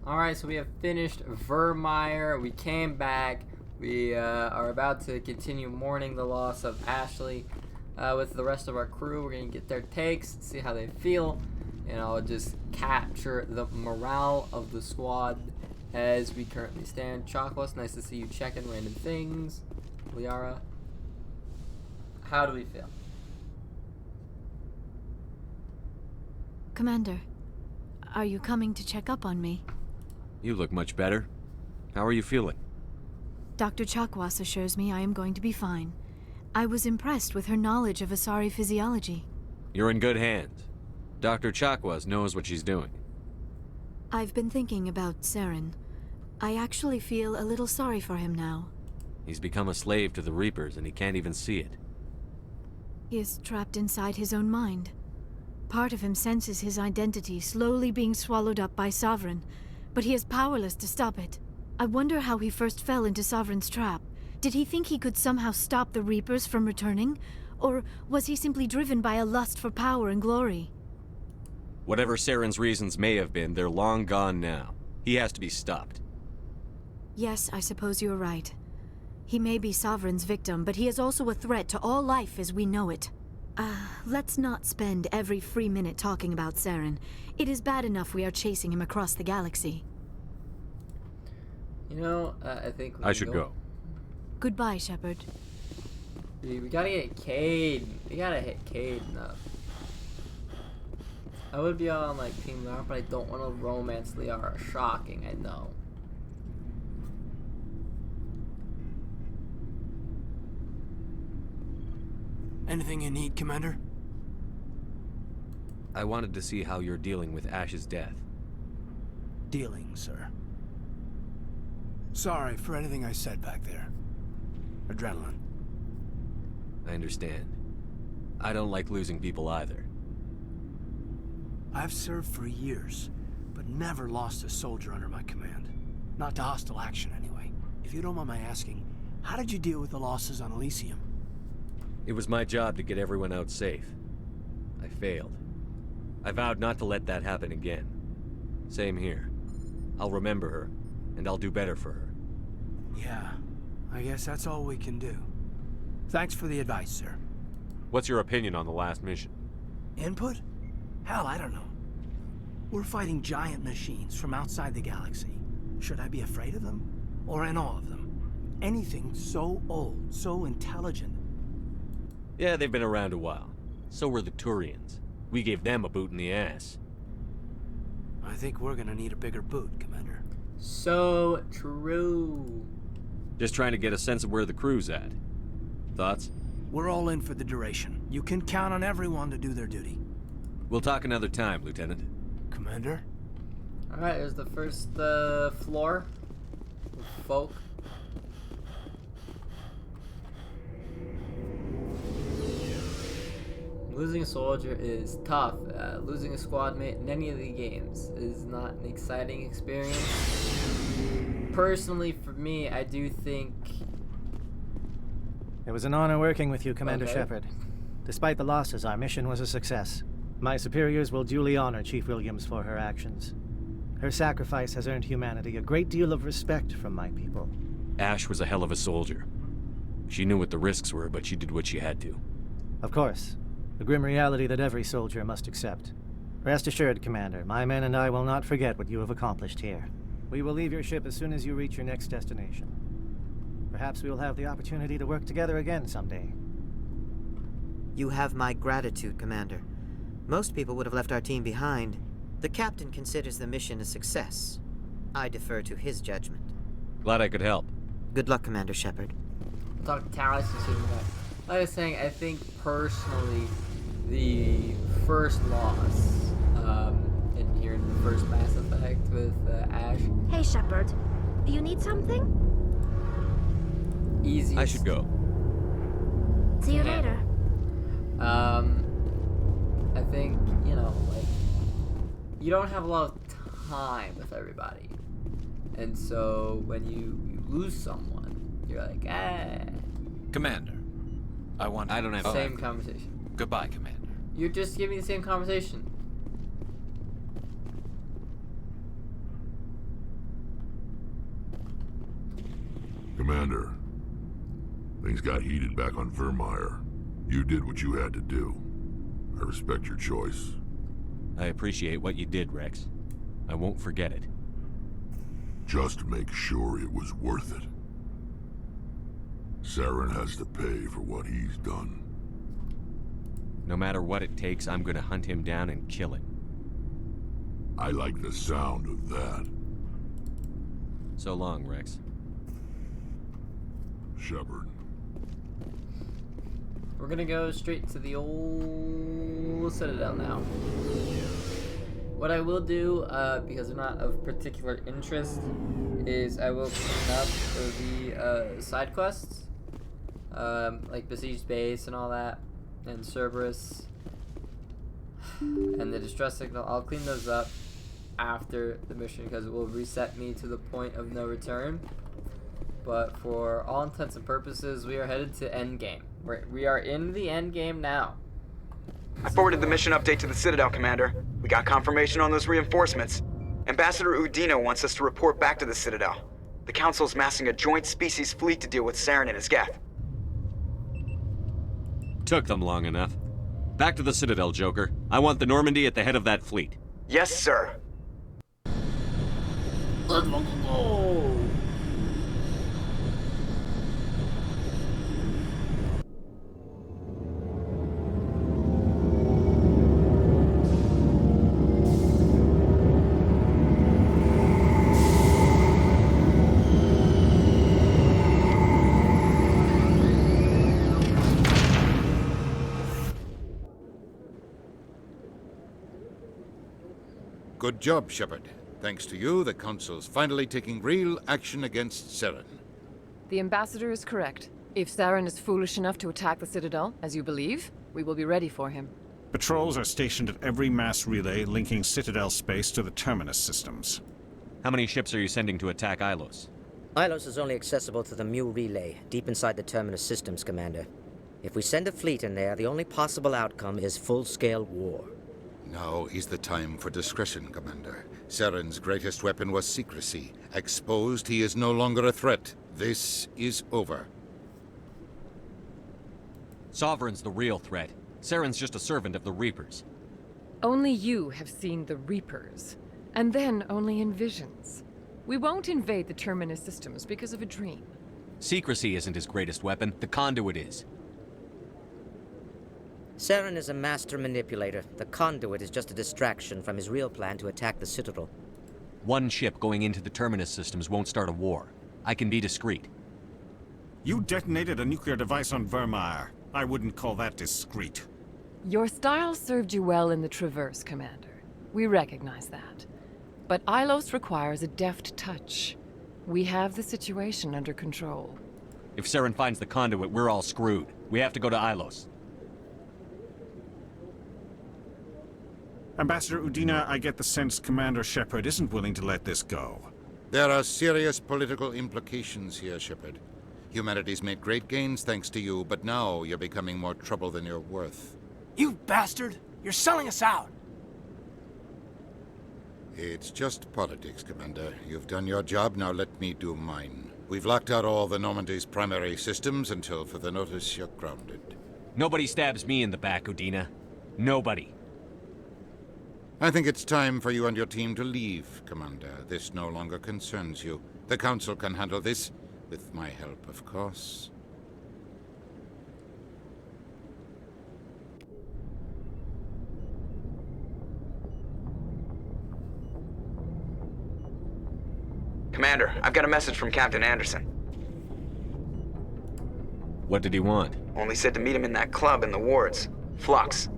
Alright, so we have finished Vermeer. We came back. We are about to continue mourning the loss of Ashley with the rest of our crew. We're going to get their takes, see how they feel, and I'll just capture the morale of the squad as we currently stand. Chocolates, nice to see you checking random things. Liara, how do we feel? Commander, are you coming to check up on me? You look much better. How are you feeling? Dr. Chakwas assures me I am going to be fine. I was impressed with her knowledge of Asari physiology. You're in good hands. Dr. Chakwas knows what she's doing. I've been thinking about Saren. I actually feel a little sorry for him now. He's become a slave to the Reapers and he can't even see it. He is trapped inside his own mind. Part of him senses his identity slowly being swallowed up by Sovereign, but he is powerless to stop it. I wonder how he first fell into Sovereign's trap. Did he think he could somehow stop the Reapers from returning? Or was he simply driven by a lust for power and glory? Whatever Saren's reasons may have been, they're long gone now. He has to be stopped. Yes, I suppose you're right. He may be Sovereign's victim, but he is also a threat to all life as we know it. Let's not spend every free minute talking about Saren. It is bad enough we are chasing him across the galaxy. You know, I think I should go. Goodbye, Shepard. Dude, we gotta get Cade. We gotta hit Cade enough. I would be on like Team Liara, but I don't want to romance Liara. Shocking, I know. Anything you need, Commander? I wanted to see how you're dealing with Ash's death. Dealing, sir. Sorry for anything I said back there. Adrenaline. I understand. I don't like losing people either. I've served for years, but never lost a soldier under my command. Not to hostile action, anyway. If you don't mind my asking, how did you deal with the losses on Elysium? It was my job to get everyone out safe. I failed. I vowed not to let that happen again. Same here. I'll remember her, and I'll do better for her. Yeah, I guess that's all we can do. Thanks for the advice, sir. What's your opinion on the last mission? Input? Hell, I don't know. We're fighting giant machines from outside the galaxy. Should I be afraid of them? Or in awe of them? Anything so old, so intelligent. Yeah, they've been around a while. So were the Turians. We gave them a boot in the ass. I think we're gonna need a bigger boot, Commander. So true. Just trying to get a sense of where the crew's at. Thoughts? We're all in for the duration. You can count on everyone to do their duty. We'll talk another time, Lieutenant. Commander? Alright, there's the first floor. Folk. Losing a soldier is tough. Losing a squad mate in any of the games is not an exciting experience. Personally, for me, I do think... It was an honor working with you, Commander Okay. Shepard. Despite the losses, our mission was a success. My superiors will duly honor Chief Williams for her actions. Her sacrifice has earned humanity a great deal of respect from my people. Ash was a hell of a soldier. She knew what the risks were, but she did what she had to. Of course, the grim reality that every soldier must accept. Rest assured, Commander, my men and I will not forget what you have accomplished here. We will leave your ship as soon as you reach your next destination. Perhaps we will have the opportunity to work together again someday. You have my gratitude, Commander. Most people would have left our team behind. The captain considers the mission a success. I defer to his judgment. Glad I could help. Good luck, Commander Shepard. I'll talk to Talos as soon as like I was saying, I think personally the first loss in here in the first Mass Effect with Ash. Hey, Shepard. You need something? Easy. I should go. See you Yeah. later. I think, you know, like, you don't have a lot of time with everybody. And so when you lose someone, you're like, Commander, I don't have same time. conversation. Goodbye, Commander. You're just giving the same conversation. Commander, things got heated back on Vermeer. You did what you had to do. I respect your choice. I appreciate what you did, Rex. I won't forget it. Just make sure it was worth it. Saren has to pay for what he's done. No matter what it takes, I'm gonna hunt him down and kill him. I like the sound of that. So long, Rex. Shepard. We're gonna go straight to the old Citadel now. What I will do, because they're not of particular interest, is I will clean up the side quests, like Besieged Base and all that, and Cerberus, and the distress signal. I'll clean those up after the mission because it will reset me to the point of no return. But for all intents and purposes, we are headed to endgame. We are in the endgame now. I forwarded the mission update to the Citadel, Commander. We got confirmation on those reinforcements. Ambassador Udina wants us to report back to the Citadel. The Council's massing a joint species fleet to deal with Saren and his Geth. Took them long enough. Back to the Citadel, Joker. I want the Normandy at the head of that fleet. Yes, sir. Let's go! Good job, Shepard. Thanks to you, the Council's finally taking real action against Saren. The Ambassador is correct. If Saren is foolish enough to attack the Citadel, as you believe, we will be ready for him. Patrols are stationed at every mass relay linking Citadel space to the Terminus systems. How many ships are you sending to attack Ilos? Ilos is only accessible to the Mu relay, deep inside the Terminus systems, Commander. If we send a fleet in there, the only possible outcome is full-scale war. Now is the time for discretion, Commander. Saren's greatest weapon was secrecy. Exposed, he is no longer a threat. This is over. Sovereign's the real threat. Saren's just a servant of the Reapers. Only you have seen the Reapers, and then only in visions. We won't invade the Terminus systems because of a dream. Secrecy isn't his greatest weapon, the conduit is. Saren is a master manipulator. The conduit is just a distraction from his real plan to attack the Citadel. One ship going into the Terminus systems won't start a war. I can be discreet. You detonated a nuclear device on Vermeer. I wouldn't call that discreet. Your style served you well in the Traverse, Commander. We recognize that. But Ilos requires a deft touch. We have the situation under control. If Saren finds the conduit, we're all screwed. We have to go to Ilos. Ambassador Udina, I get the sense Commander Shepard isn't willing to let this go. There are serious political implications here, Shepard. Humanity's made great gains thanks to you, but now you're becoming more trouble than you're worth. You bastard! You're selling us out! It's just politics, Commander. You've done your job, now let me do mine. We've locked out all the Normandy's primary systems until further notice you're grounded. Nobody stabs me in the back, Udina. Nobody. I think it's time for you and your team to leave, Commander. This no longer concerns you. The Council can handle this, with my help, of course. Commander, I've got a message from Captain Anderson. What did he want? Only said to meet him in that club in the wards. Flux.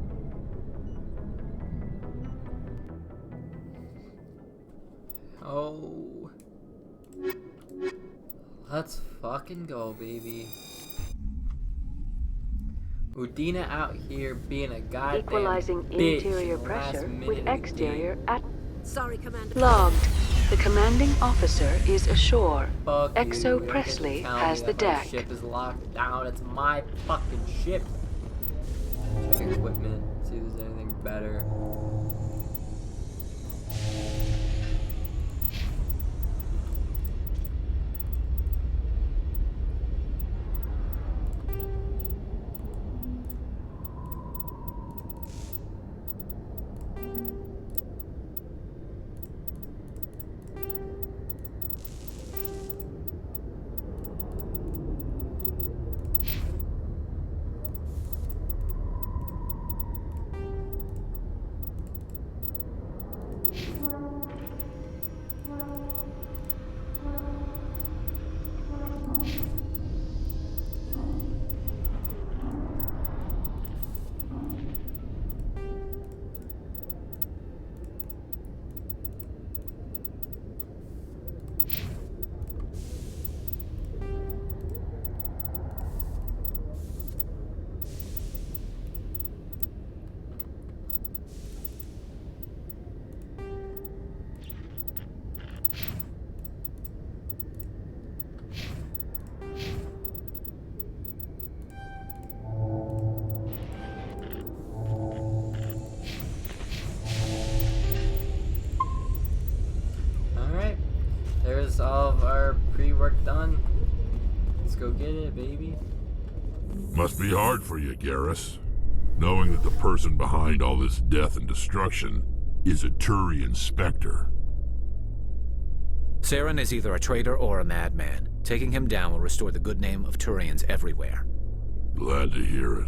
Oh. Let's fucking go, baby. Udina out here being a goddamn Equalizing bitch interior in the pressure last minute with of the exterior game. at... Sorry, Commander. Logged. The commanding officer is ashore. Fuck you, Exo you're gonna Presley tell me has the that my deck. ship is locked down. It's my fucking ship. Check equipment. See if there's anything better. work done. Let's go get it, baby. Must be hard for you, Garrus, knowing that the person behind all this death and destruction is a Turian Spectre. Saren is either a traitor or a madman. Taking him down will restore the good name of Turians everywhere. Glad to hear it.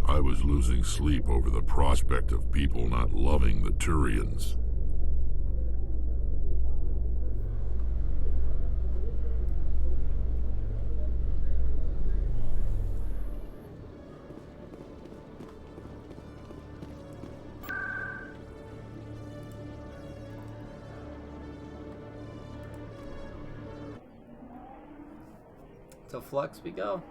I was losing sleep over the prospect of people not loving the Turians. To Flux we go.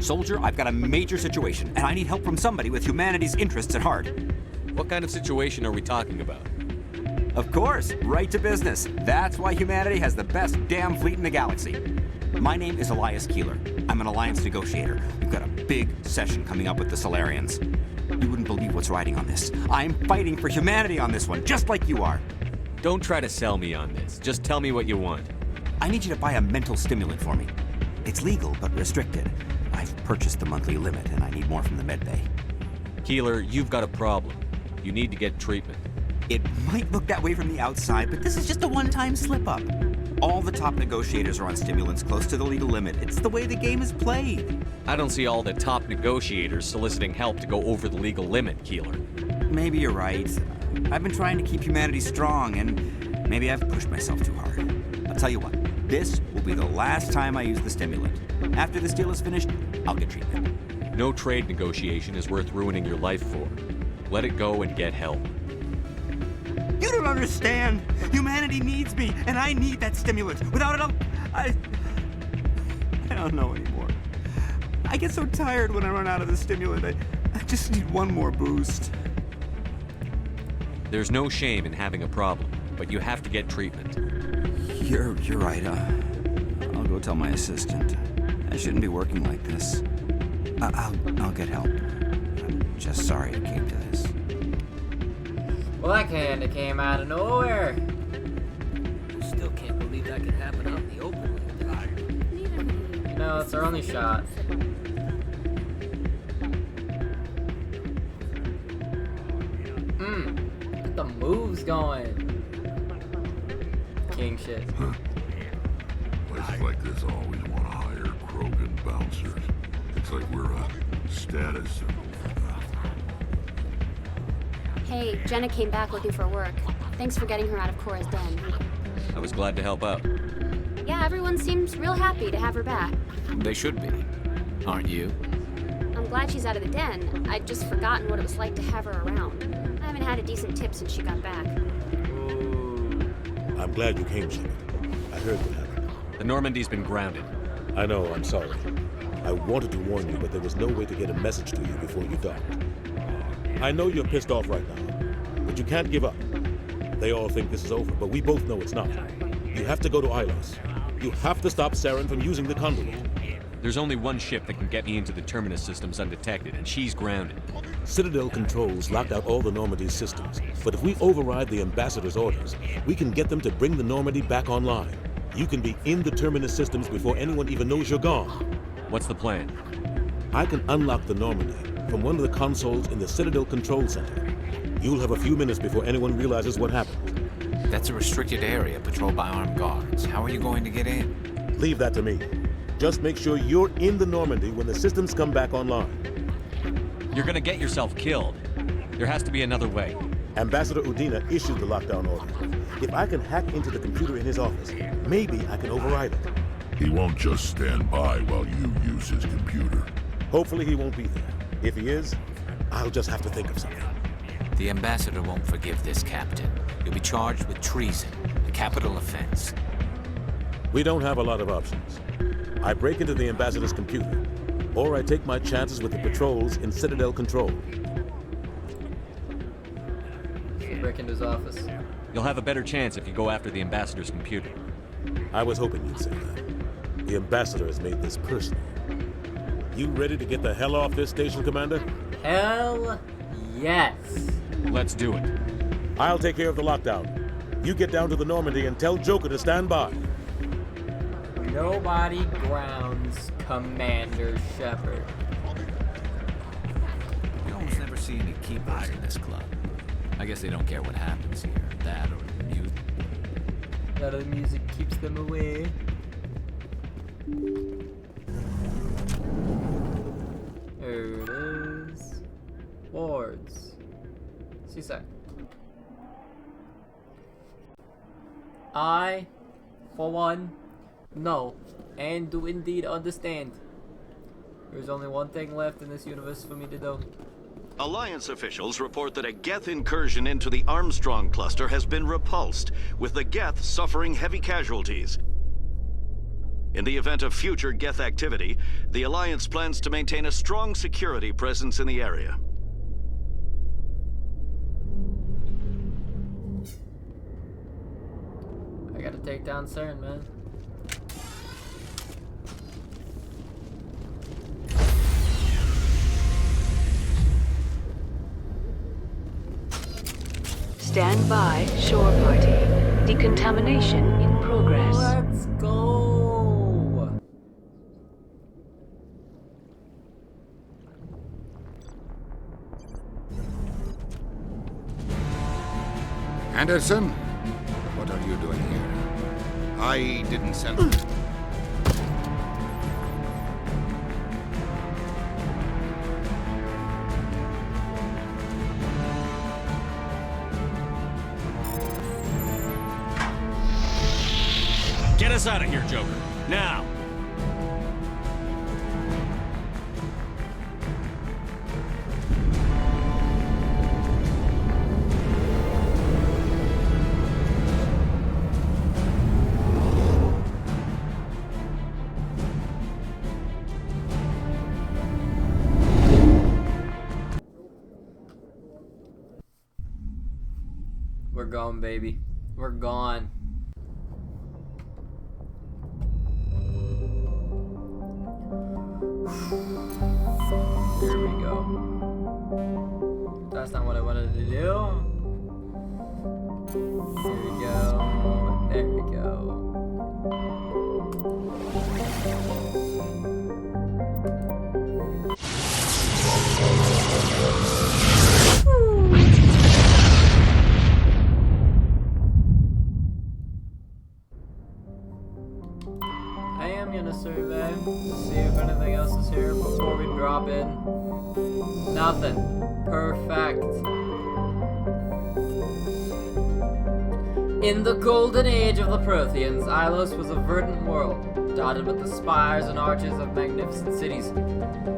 Soldier, I've got a major situation, and I need help from somebody with humanity's interests at heart. What kind of situation are we talking about? Of course, right to business. That's why humanity has the best damn fleet in the galaxy. My name is Elias Keeler. I'm an alliance negotiator. We've got a big session coming up with the Solarians. You wouldn't believe what's riding on this. I'm fighting for humanity on this one, just like you are. Don't try to sell me on this. Just tell me what you want. I need you to buy a mental stimulant for me. It's legal, but restricted. I've purchased the monthly limit, and I need more from the medbay. Keeler, you've got a problem. You need to get treatment. It might look that way from the outside, but this is just a one-time slip-up. All the top negotiators are on stimulants close to the legal limit. It's the way the game is played. I don't see all the top negotiators soliciting help to go over the legal limit, Keeler. Maybe you're right. I've been trying to keep humanity strong, and maybe I've pushed myself too hard. I'll tell you what, this will be the last time I use the stimulant. After this deal is finished, I'll get treatment. No trade negotiation is worth ruining your life for. Let it go and get help. You don't understand. Humanity needs me, and I need that stimulant. Without it, I don't know anymore. I get so tired when I run out of the stimulant. I just need one more boost. There's no shame in having a problem, but you have to get treatment. You're right. I'll go tell my assistant. I shouldn't be working like this. I'll get help. I'm just sorry it came to this. Well, that kinda came out of nowhere. Still can't believe that could happen out in the open like that. You know, it's our only shot. Get the moves going. King shit. Places like this always want to hire Krogan bouncers. It's like we're a status symbol. Hey, Jenna came back looking for work. Thanks for getting her out of Cora's den. I was glad to help out. Yeah, everyone seems real happy to have her back. They should be. Aren't you? I'm glad she's out of the den. I'd just forgotten what it was like to have her around. I haven't had a decent tip since she got back. I'm glad you came, Shepard. I heard what happened. The Normandy's been grounded. I know, I'm sorry. I wanted to warn you, but there was no way to get a message to you before you docked. I know you're pissed off right now, but you can't give up. They all think this is over, but we both know it's not. You have to go to Ilos. You have to stop Saren from using the conduit. There's only one ship that can get me into the Terminus systems undetected, and she's grounded. Citadel controls locked out all the Normandy's systems, but if we override the Ambassador's orders, we can get them to bring the Normandy back online. You can be in the Terminus systems before anyone even knows you're gone. What's the plan? I can unlock the Normandy from one of the consoles in the Citadel Control Center. You'll have a few minutes before anyone realizes what happened. That's a restricted area patrolled by armed guards. How are you going to get in? Leave that to me. Just make sure you're in the Normandy when the systems come back online. You're gonna get yourself killed. There has to be another way. Ambassador Udina issued the lockdown order. If I can hack into the computer in his office, maybe I can override it. He won't just stand by while you use his computer. Hopefully he won't be there. If he is, I'll just have to think of something. The Ambassador won't forgive this, Captain. You'll be charged with treason, a capital offense. We don't have a lot of options. I break into the Ambassador's computer, or I take my chances with the patrols in Citadel Control. Break into his office. You'll have a better chance if you go after the Ambassador's computer. I was hoping you'd say that. The Ambassador has made this personal. You ready to get the hell off this station, Commander? Hell yes. Let's do it. I'll take care of the lockdown. You get down to the Normandy and tell Joker to stand by. Nobody grounds Commander Shepard. You almost never see any keepers in this club. I guess they don't care what happens here. That or the music. That or the music keeps them away. There it is. Wards. Seaside. I, for one, know and do indeed understand. There's only one thing left in this universe for me to do. Alliance officials report that a Geth incursion into the Armstrong cluster has been repulsed, with the Geth suffering heavy casualties. In the event of future Geth activity, the Alliance plans to maintain a strong security presence in the area. I gotta take down CERN, man. Stand by, shore party. Decontamination in progress. Let's go! Anderson, what are you doing here? I didn't send you. Get us out of here, Joker. Now! We're gone, baby. We're gone. Here we go. That's not what I wanted to do. Here we go. There we go. I am gonna survey to see if anything else is here before we drop in. Nothing. Perfect. In the golden age of the Protheans, Ilos was a verdant world, dotted with the spires and arches of magnificent cities.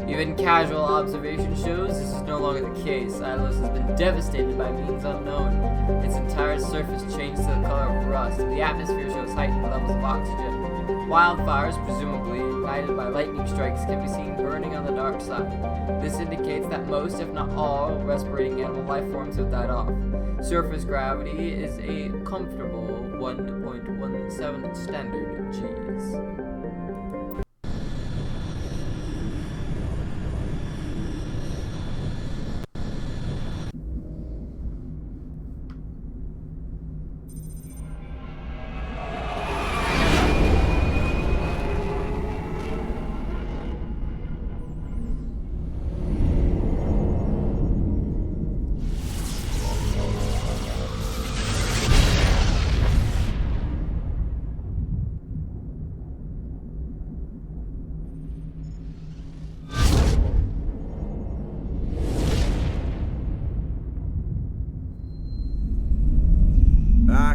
Even casual observation shows this is no longer the case. Ilos has been devastated by means unknown. Its entire surface changed to the color of rust. The atmosphere shows heightened levels of oxygen. Wildfires, presumably ignited by lightning strikes, can be seen burning on the dark side. This indicates that most, if not all, respirating animal life forms have died off. Surface gravity is a comfortable 1.17 standard Gs.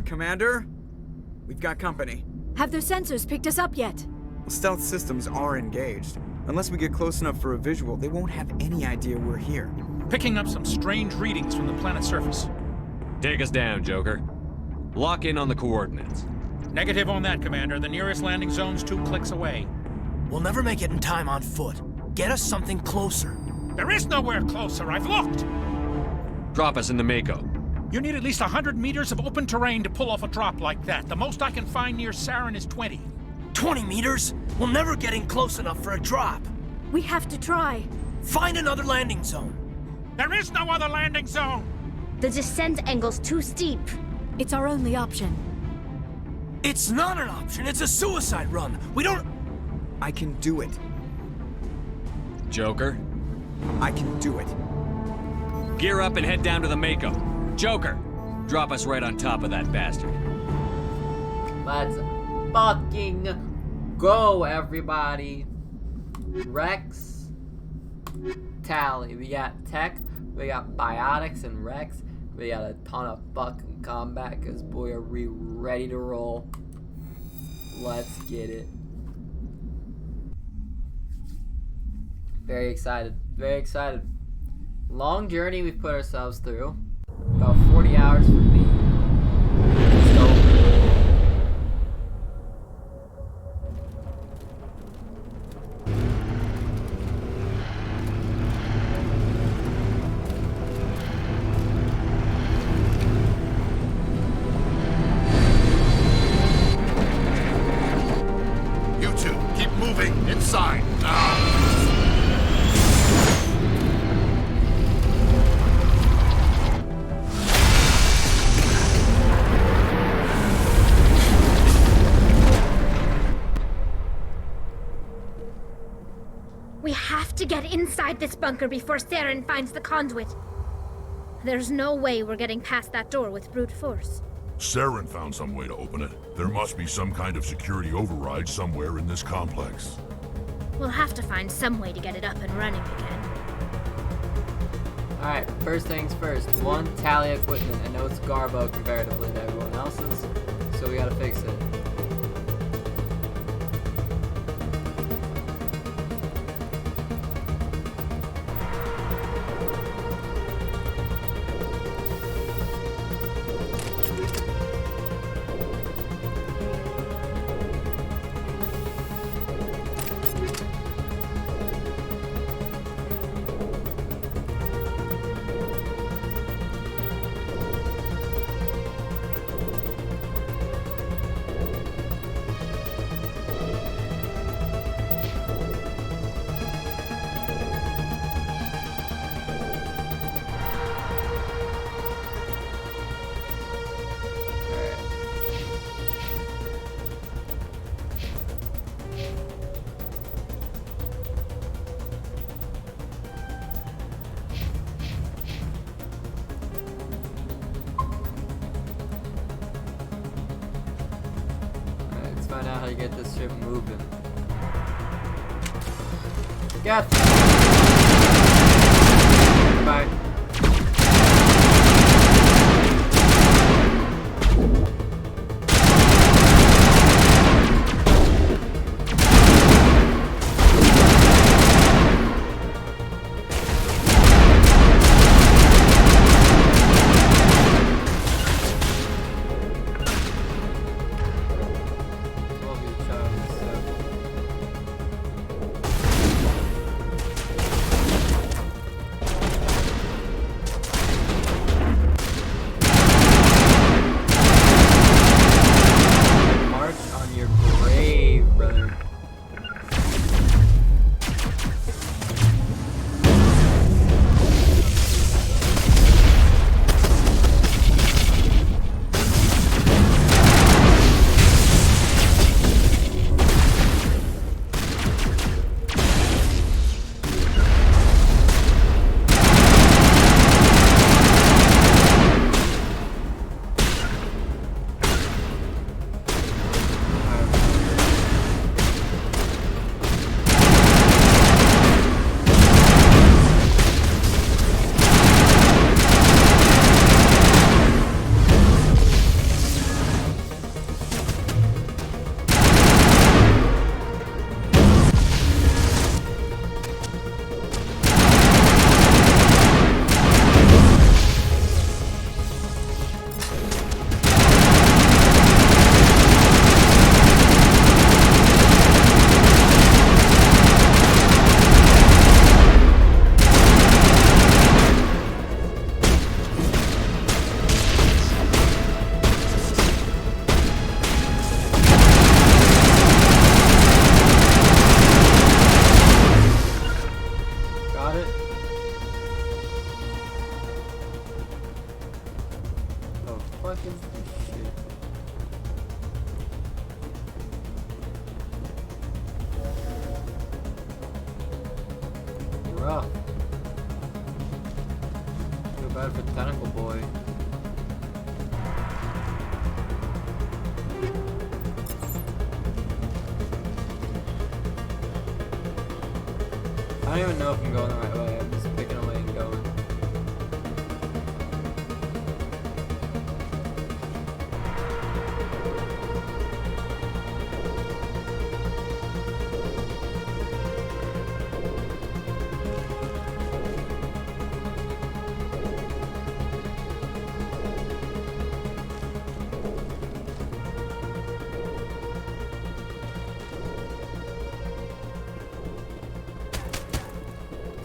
Commander? We've got company. Have their sensors picked us up yet? Stealth systems are engaged. Unless we get close enough for a visual, they won't have any idea we're here. Picking up some strange readings from the planet's surface. Take us down, Joker. Lock in on the coordinates. Negative on that, Commander. The nearest landing zone's 2 clicks away. We'll never make it in time on foot. Get us something closer. There is nowhere closer. I've looked. Drop us in the Mako. You need at least 100 meters of open terrain to pull off a drop like that. The most I can find near Saren is 20. 20 meters? We'll never get in close enough for a drop. We have to try. Find another landing zone. There is no other landing zone. The descent angle's too steep. It's our only option. It's not an option. It's a suicide run. We don't... I can do it. Joker? I can do it. Gear up and head down to the Mako. Joker, drop us right on top of that bastard. Let's fucking go, everybody. Rex, Tally. We got tech, we got biotics and Rex. We got a ton of fucking combat, because boy, are we ready to roll. Let's get it. Very excited. Very excited. Long journey we've put ourselves through. About 40 hours for me. Let's go. You two, keep moving inside now. We have to get inside this bunker before Saren finds the conduit. There's no way we're getting past that door with brute force. Saren found some way to open it. There must be some kind of security override somewhere in this complex. We'll have to find some way to get it up and running again. Alright, first things first. One, Tally equipment. I know it's Garbo comparatively to everyone else's, so we gotta fix it. Find out how to get this ship moving. Got Bye. rough. Feel bad for Tentacle Boy. I don't even know if I'm going the right way. I'm just picking a way and going.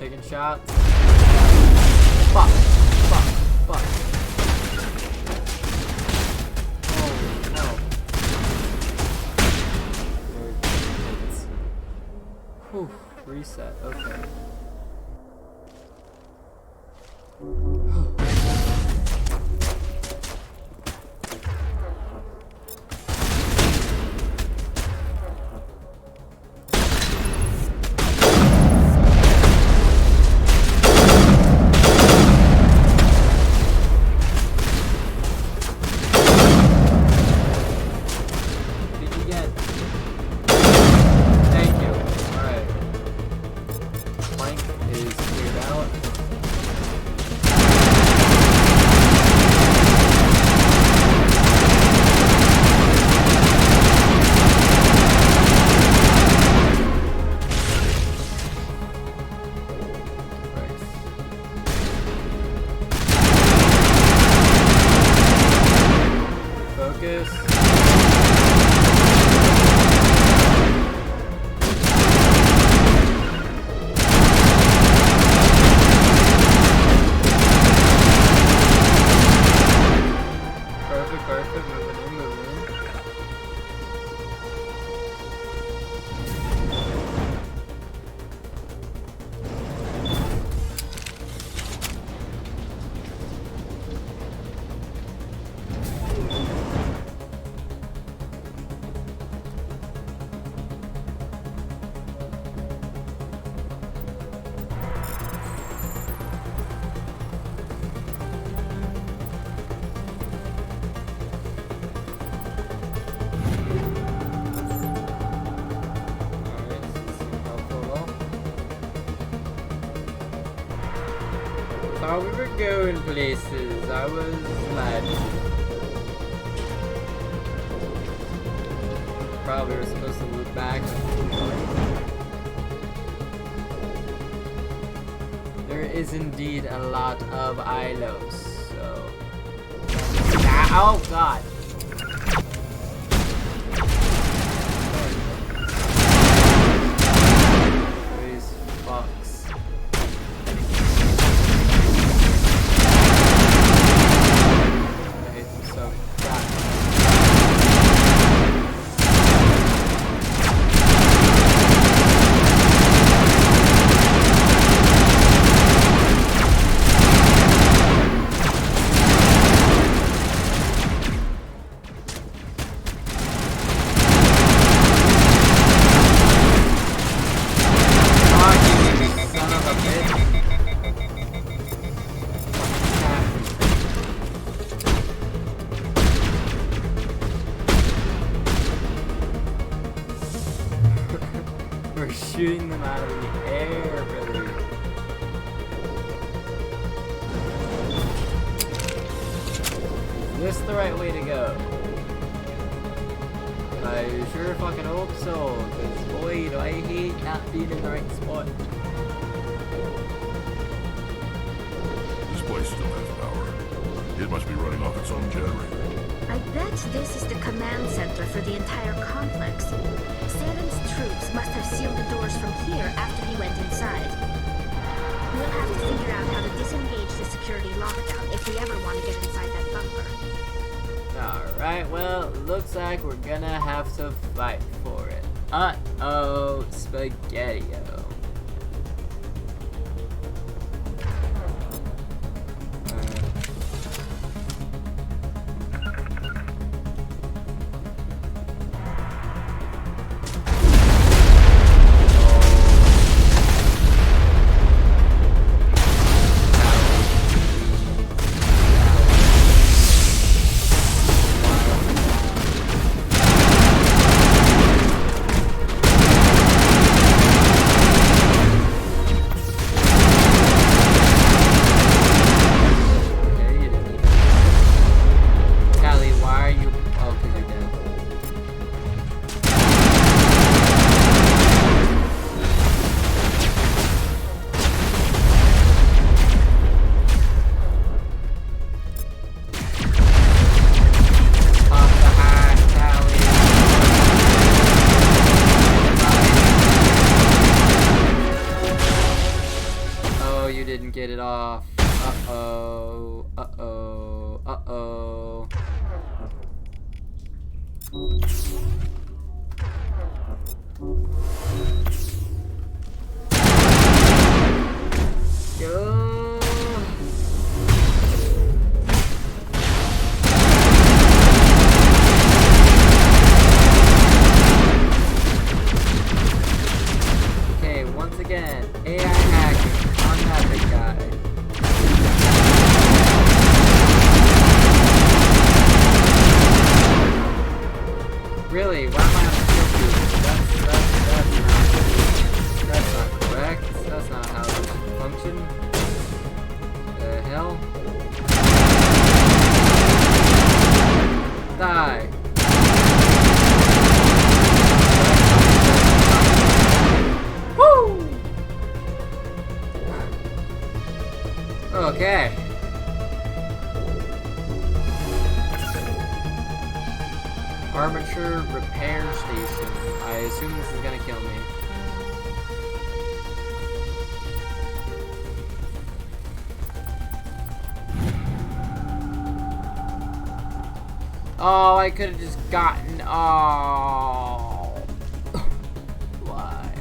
Taking shots. Fuck. Fuck. Fuck. Oh no. Whew. Reset. Okay. Thought we were going places. I was glad. Probably were supposed to loop back. There is indeed a lot of Ilos, so. Oh god. These fucks. We're shooting them out of the air, really. Is this the right way to go? I sure fucking hope so, because boy, do I hate not being in the right spot. This place still has power. It must be running off its own generator. I bet this is the command center for the entire complex. Saren's troops must have sealed the doors from here after he went inside. We'll have to figure out how to disengage the security lockdown if we ever want to get inside that bunker. Alright, well, looks like we're gonna have to fight for it. Uh-oh, Spaghetti-O. off. Uh-oh. Uh-oh. Uh-oh. Go. Okay, once again, AI hacking on that big guy. Really? Why am I on skill boost? That's not correct. That's not how this should function. The hell? Die. Woo! Okay. Armature repair station. I assume this is gonna kill me. Oh, I could have just gotten. Oh. Why?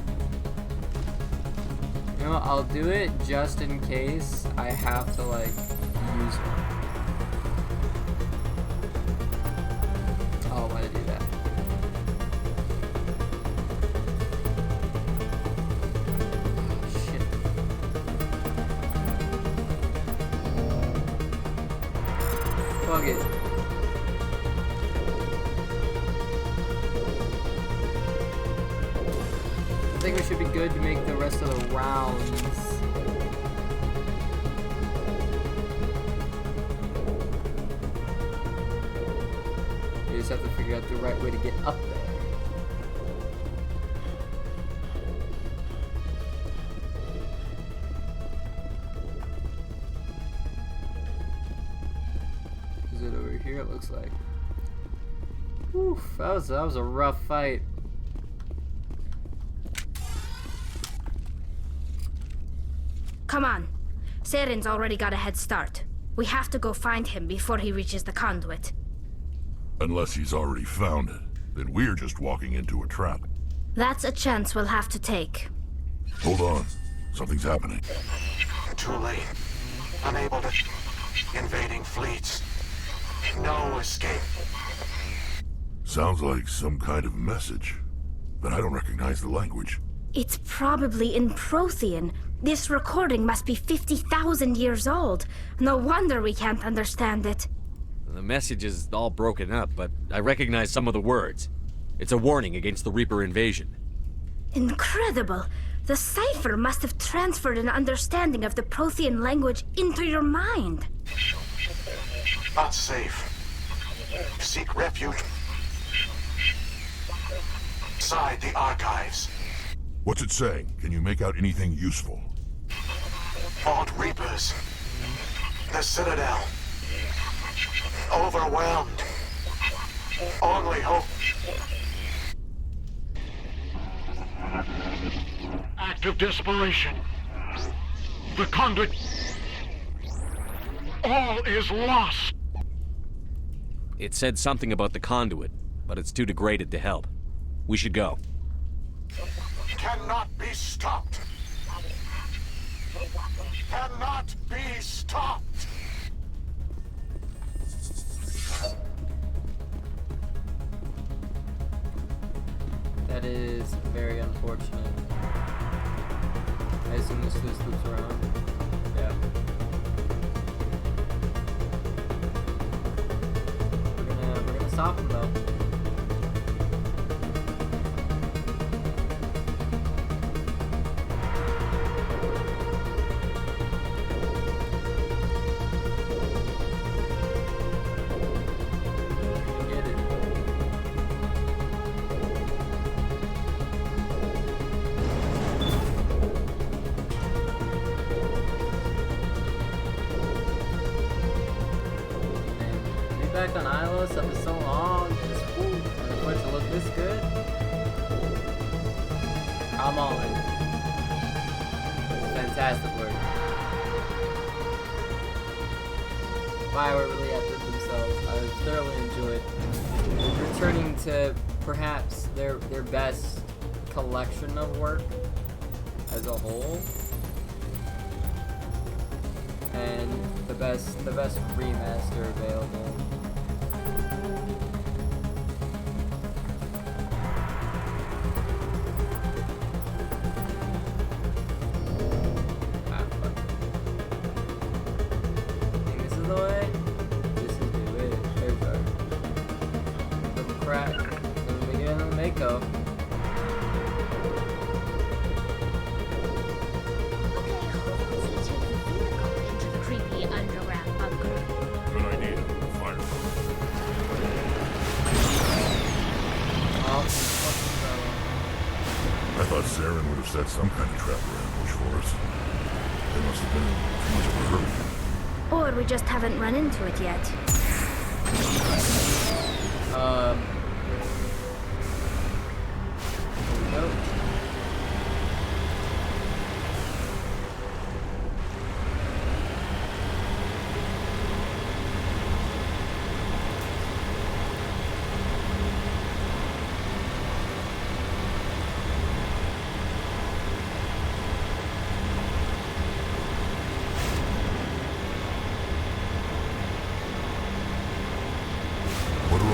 You know what? I'll do it just in case I have to, like, use one. Oh, why did I do that? Oh, shit. Fuck it. I think we should be good to make the rest of the rounds. You just have to figure out the right way to get up there. Is it over here? It looks like. Oof, that was a rough fight. Come on. Saren's already got a head start. We have to go find him before he reaches the conduit. Unless he's already found it, then we're just walking into a trap. That's a chance we'll have to take. Hold on. Something's happening. Too late. Unable to... Invading fleets. No escape. Sounds like some kind of message, but I don't recognize the language. It's probably in Prothean. This recording must be 50,000 years old. No wonder we can't understand it. The message is all broken up, but I recognize some of the words. It's a warning against the Reaper invasion. Incredible! The cipher must have transferred an understanding of the Prothean language into your mind. Not safe. Seek refuge inside the archives. What's it saying? Can you make out anything useful? Fought Reapers. The Citadel. Overwhelmed. Only hope. Act of desperation. The conduit. All is lost. It said something about the conduit, but it's too degraded to help. We should go. Cannot be stopped. Cannot be stopped. That is very unfortunate. I assume this loops around. Yeah. We're gonna stop him though. Back on Animus after so long, just and for it to look this good, I'm all in. Fantastic work. really outdid themselves. I thoroughly enjoyed returning to perhaps their best collection of work as a whole, and the best remaster available. I thought Saren would have set some kind of trap or ambush for us. They must have been too much of a hurry. Or we just haven't run into it yet.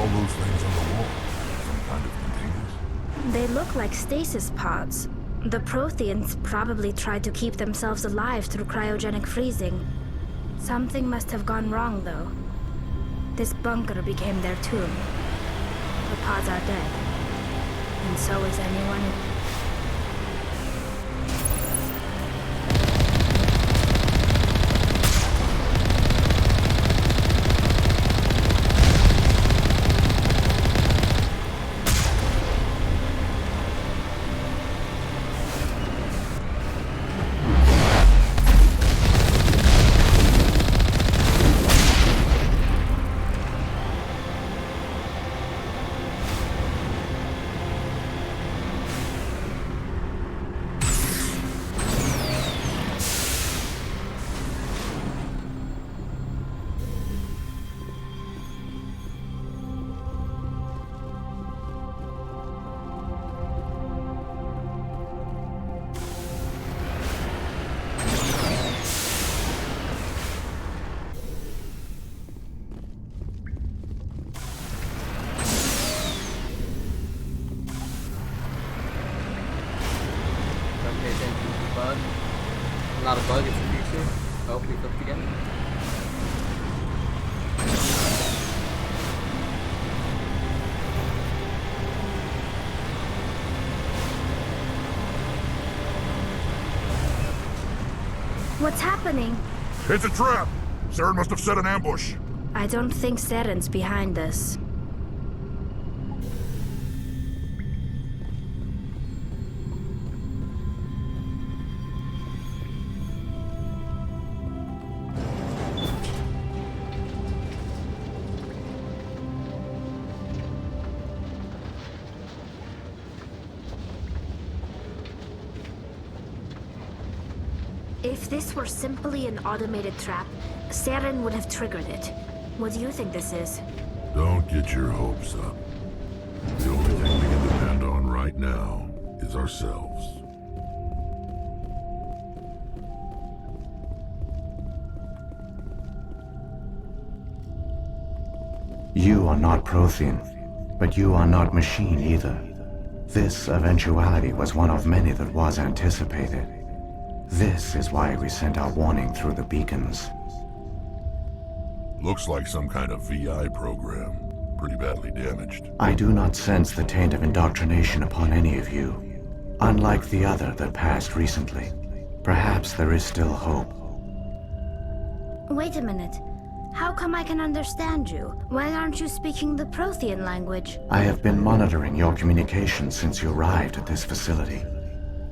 Those things on the wall? Some kind of containers? They look like stasis pods. The Protheans probably tried to keep themselves alive through cryogenic freezing. Something must have gone wrong, though. This bunker became their tomb. The pods are dead. And so is anyone in... Not a bug, it's a feature. Oh, we flipped again. What's happening? It's a trap! Saren must have set an ambush. I don't think Saren's behind this. If this were simply an automated trap, Saren would have triggered it. What do you think this is? Don't get your hopes up. The only thing we can depend on right now is ourselves. You are not Prothean, but you are not machine either. This eventuality was one of many that was anticipated. This is why we sent our warning through the beacons. Looks like some kind of VI program. Pretty badly damaged. I do not sense the taint of indoctrination upon any of you. Unlike the other that passed recently. Perhaps there is still hope. Wait a minute. How come I can understand you? Why aren't you speaking the Prothean language? I have been monitoring your communications since you arrived at this facility.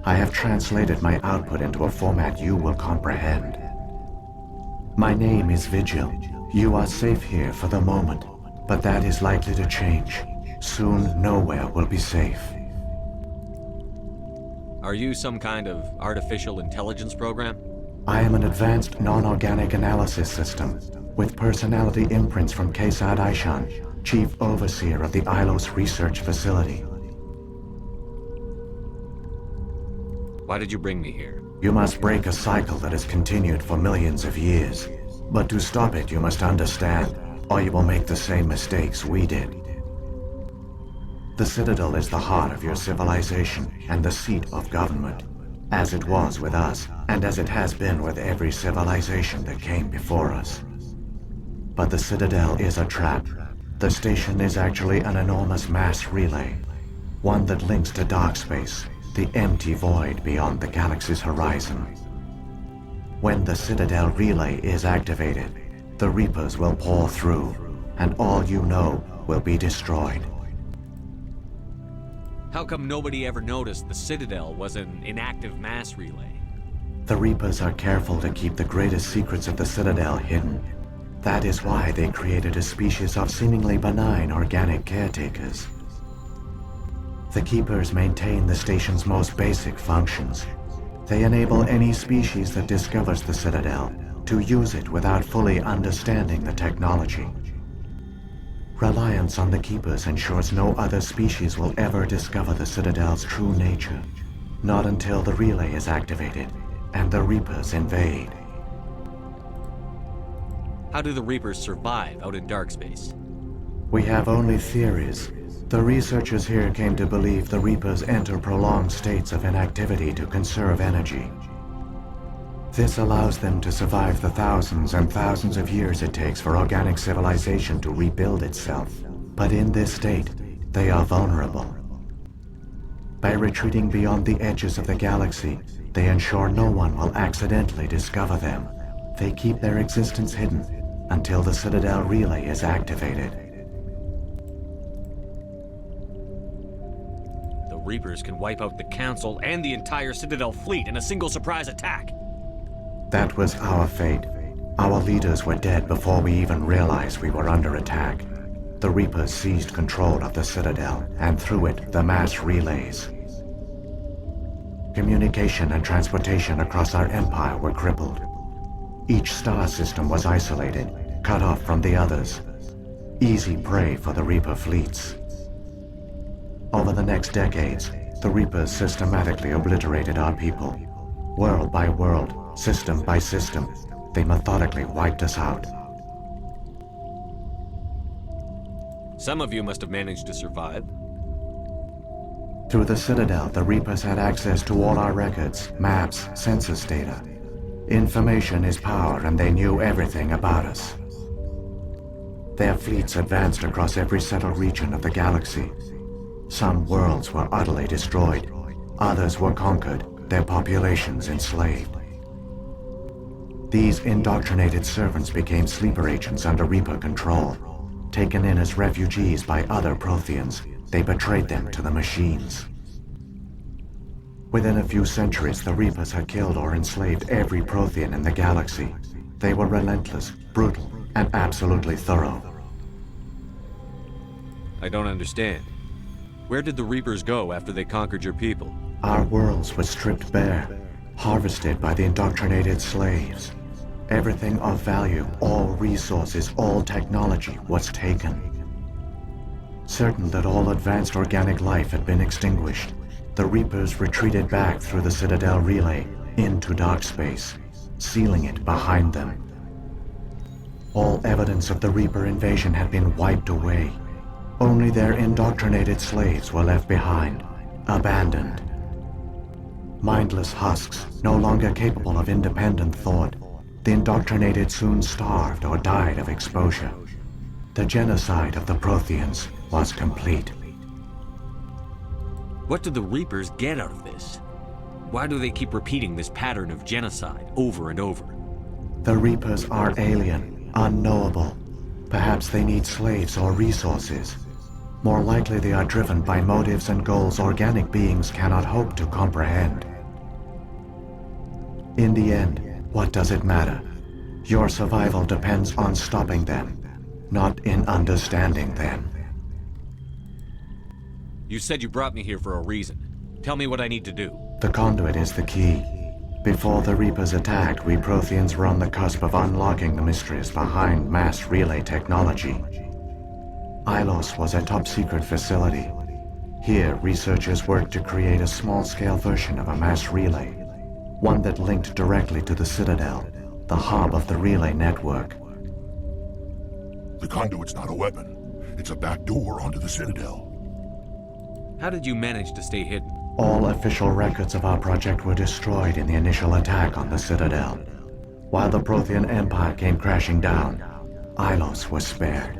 I have translated my output into a format you will comprehend. My name is Vigil. You are safe here for the moment, but that is likely to change. Soon, nowhere will be safe. Are you some kind of artificial intelligence program? I am an advanced non-organic analysis system. with personality imprints from Kesad Aishan, Chief Overseer of the Ilos Research Facility. Why did you bring me here? You must break a cycle that has continued for millions of years. But to stop it, you must understand, or you will make the same mistakes we did. The Citadel is the heart of your civilization and the seat of government, as it was with us, and as it has been with every civilization that came before us. But the Citadel is a trap. The station is actually an enormous mass relay, one that links to dark space, the empty void beyond the galaxy's horizon. When the Citadel relay is activated, the Reapers will pour through, and all you know will be destroyed. How come nobody ever noticed the Citadel was an inactive mass relay? The Reapers are careful to keep the greatest secrets of the Citadel hidden. That is why they created a species of seemingly benign organic caretakers. The Keepers maintain the station's most basic functions. They enable any species that discovers the Citadel to use it without fully understanding the technology. Reliance on the Keepers ensures no other species will ever discover the Citadel's true nature, not until the relay is activated and the Reapers invade. How do the Reapers survive out in dark space? We have only theories. The researchers here came to believe the Reapers enter prolonged states of inactivity to conserve energy. This allows them to survive the thousands and thousands of years it takes for organic civilization to rebuild itself. But in this state, they are vulnerable. By retreating beyond the edges of the galaxy, they ensure no one will accidentally discover them. They keep their existence hidden until the Citadel relay is activated. The Reapers can wipe out the Council and the entire Citadel fleet in a single surprise attack. That was our fate. Our leaders were dead before we even realized we were under attack. The Reapers seized control of the Citadel, and through it, the mass relays. Communication and transportation across our empire were crippled. Each star system was isolated, cut off from the others. Easy prey for the Reaper fleets. Over the next decades, the Reapers systematically obliterated our people. World by world, system by system, they methodically wiped us out. Some of you must have managed to survive. Through the Citadel, the Reapers had access to all our records, maps, census data. Information is power, and they knew everything about us. Their fleets advanced across every settled region of the galaxy. Some worlds were utterly destroyed. Others were conquered, their populations enslaved. These indoctrinated servants became sleeper agents under Reaper control. Taken in as refugees by other Protheans, they betrayed them to the machines. Within a few centuries, the Reapers had killed or enslaved every Prothean in the galaxy. They were relentless, brutal, and absolutely thorough. I don't understand. Where did the Reapers go after they conquered your people? Our worlds were stripped bare, harvested by the indoctrinated slaves. Everything of value, all resources, all technology was taken. Certain that all advanced organic life had been extinguished, the Reapers retreated back through the Citadel relay into dark space, sealing it behind them. All evidence of the Reaper invasion had been wiped away. Only their indoctrinated slaves were left behind, abandoned. Mindless husks, no longer capable of independent thought, the indoctrinated soon starved or died of exposure. The genocide of the Protheans was complete. What do the Reapers get out of this? Why do they keep repeating this pattern of genocide over and over? The Reapers are alien, unknowable. Perhaps they need slaves or resources. More likely they are driven by motives and goals organic beings cannot hope to comprehend. In the end, what does it matter? Your survival depends on stopping them, not in understanding them. You said you brought me here for a reason. Tell me what I need to do. The conduit is the key. Before the Reapers attacked, we Protheans were on the cusp of unlocking the mysteries behind mass relay technology. Ilos was a top-secret facility. Here, researchers worked to create a small-scale version of a mass relay, one that linked directly to the Citadel, the hub of the relay network. The conduit's not a weapon. It's a back door onto the Citadel. How did you manage to stay hidden? All official records of our project were destroyed in the initial attack on the Citadel. While the Prothean Empire came crashing down, Ilos was spared.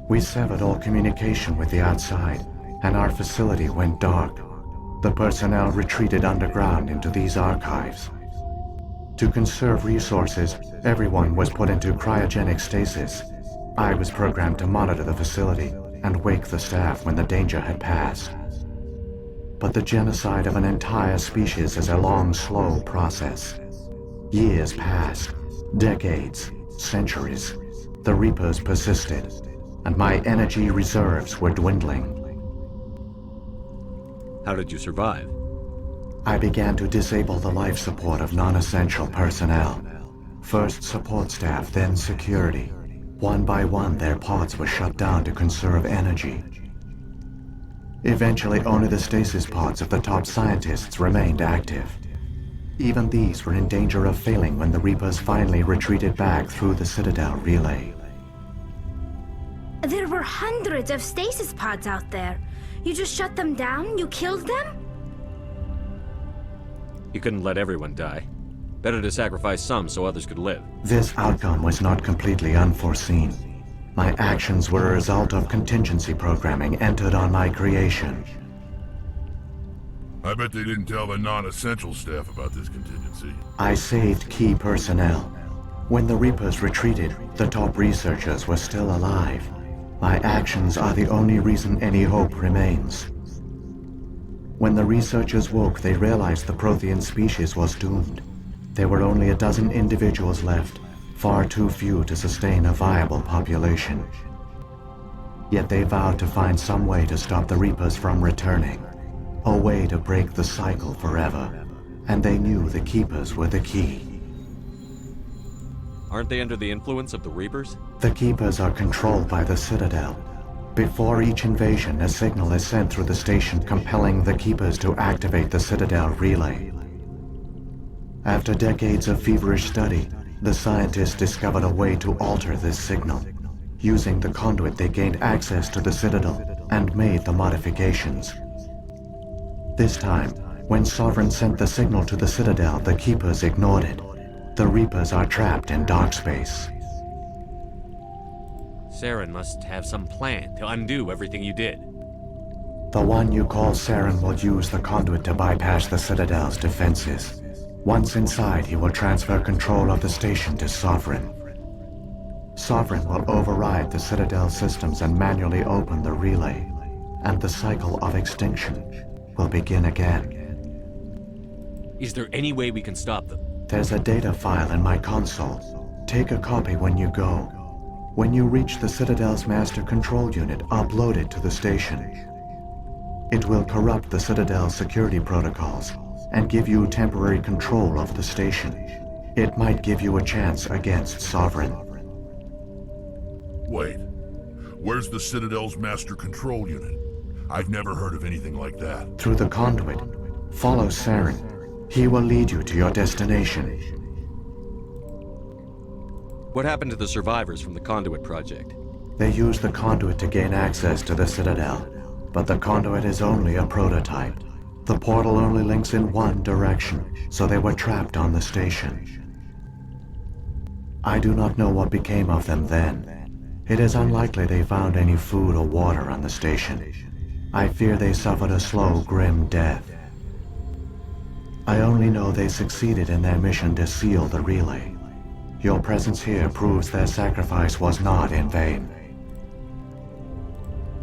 We severed all communication with the outside, and our facility went dark. The personnel retreated underground into these archives. To conserve resources, everyone was put into cryogenic stasis. I was programmed to monitor the facility and wake the staff when the danger had passed. But the genocide of an entire species is a long, slow process. Years passed, decades, centuries. The Reapers persisted, and my energy reserves were dwindling. How did you survive? I began to disable the life support of non-essential personnel. First support staff, then security. One by one, their pods were shut down to conserve energy. Eventually, only the stasis pods of the top scientists remained active. Even these were in danger of failing when the Reapers finally retreated back through the Citadel relay. There were hundreds of stasis pods out there. You just shut them down? You killed them? You couldn't let everyone die. Better to sacrifice some so others could live. This outcome was not completely unforeseen. My actions were a result of contingency programming entered on my creation. I bet they didn't tell the non-essential staff about this contingency. I saved key personnel. When the Reapers retreated, the top researchers were still alive. My actions are the only reason any hope remains. When the researchers woke, they realized the Prothean species was doomed. There were only a dozen individuals left, far too few to sustain a viable population. Yet they vowed to find some way to stop the Reapers from returning, a way to break the cycle forever. And they knew the Keepers were the key. Aren't they under the influence of the Reapers? The Keepers are controlled by the Citadel. Before each invasion, a signal is sent through the station compelling the Keepers to activate the Citadel relay. After decades of feverish study, the scientists discovered a way to alter this signal. Using the conduit, they gained access to the Citadel and made the modifications. This time, when Sovereign sent the signal to the Citadel, the Keepers ignored it. The Reapers are trapped in dark space. Saren must have some plan to undo everything you did. The one you call Saren will use the conduit to bypass the Citadel's defenses. Once inside, he will transfer control of the station to Sovereign. Sovereign will override the Citadel systems and manually open the relay, and the cycle of extinction will begin again. Is there any way we can stop them? There's a data file in my console. Take a copy when you go. When you reach the Citadel's master control unit, upload it to the station. It will corrupt the Citadel's security protocols and give you temporary control of the station. It might give you a chance against Sovereign. Wait. Where's the Citadel's master control unit? I've never heard of anything like that. Through the conduit. Follow Saren. He will lead you to your destination. What happened to the survivors from the Conduit project? They used the conduit to gain access to the Citadel, but the conduit is only a prototype. The portal only links in one direction, so they were trapped on the station. I do not know what became of them then. It is unlikely they found any food or water on the station. I fear they suffered a slow, grim death. I only know they succeeded in their mission to seal the relay. Your presence here proves their sacrifice was not in vain.